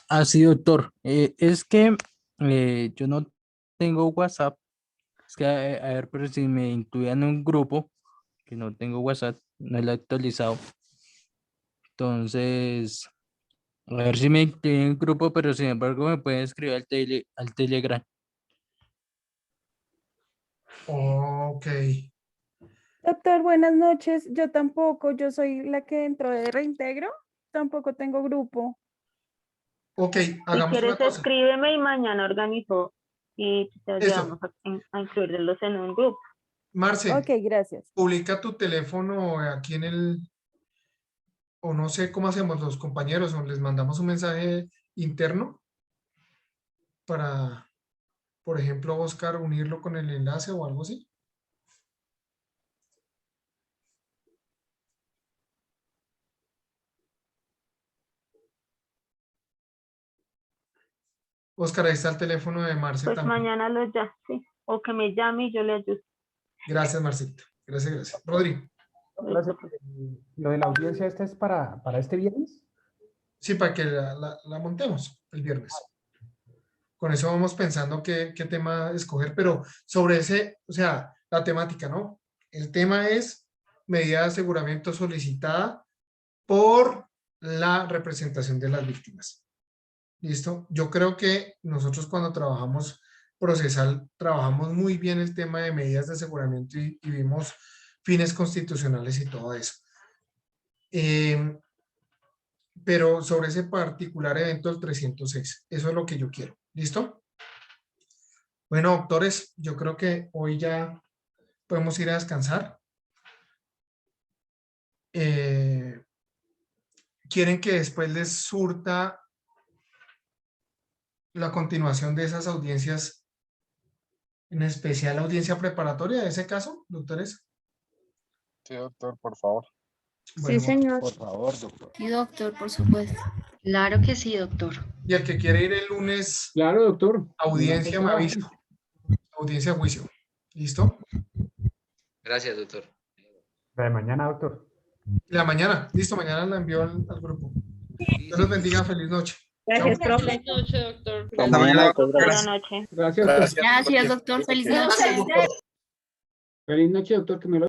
Así, doctor. Es que yo no tengo WhatsApp. Es que, a ver, pero si me incluían en un grupo, que no tengo WhatsApp, no lo he actualizado. Entonces, a ver si me incluyen en un grupo, pero sin embargo me pueden escribir al Telegram. Ok. Doctor, buenas noches. Yo tampoco, yo soy la que entró de reintegro. Tampoco tengo grupo. Ok, Si hagamos quieres, una cosa. escríbeme y mañana organizo y te ayudamos a incluirlos en un grupo. Marce, Ok, gracias. publica tu teléfono aquí en el, o no sé cómo hacemos los compañeros, o les mandamos un mensaje interno para, por ejemplo, Oscar, unirlo con el enlace o algo así. Oscar, ahí está el teléfono de Marce Pues también. mañana lo ya, sí. O que me llame y yo le ayudo. Gracias, Marcita. Gracias, gracias. Rodri. Gracias. Lo de la audiencia, ¿esta es para este viernes? Sí, para que la montemos el viernes. Con eso vamos pensando qué tema escoger, pero sobre ese, o sea, la temática, ¿no? El tema es medida de aseguramiento solicitada por la representación de las víctimas. ¿Listo? Yo creo que nosotros cuando trabajamos procesal, trabajamos muy bien el tema de medidas de aseguramiento y vimos fines constitucionales y todo eso. Pero sobre ese particular evento del 306, eso es lo que yo quiero. ¿Listo? Bueno, doctores, yo creo que hoy ya podemos ir a descansar. ¿Quieren que después les surta la continuación de esas audiencias, en especial la audiencia preparatoria de ese caso, doctores? Sí, doctor, por favor. Bueno, Sí, señor. Por favor, doctor. Sí, doctor, por supuesto. Claro que sí, doctor. y el que quiere ir el lunes, Claro, doctor. audiencia, me avisa. Audiencia, juicio. ¿Listo? Gracias, doctor. La de mañana, doctor. La mañana. Listo, mañana la envío al grupo. Dios los bendiga. Feliz noche. Gracias, Chao. profe. Feliz noche, doctor. Hasta mañana. Buenas noches. Gracias, doctor. Gracias, doctor. Feliz noche. Feliz noche, doctor, que me lo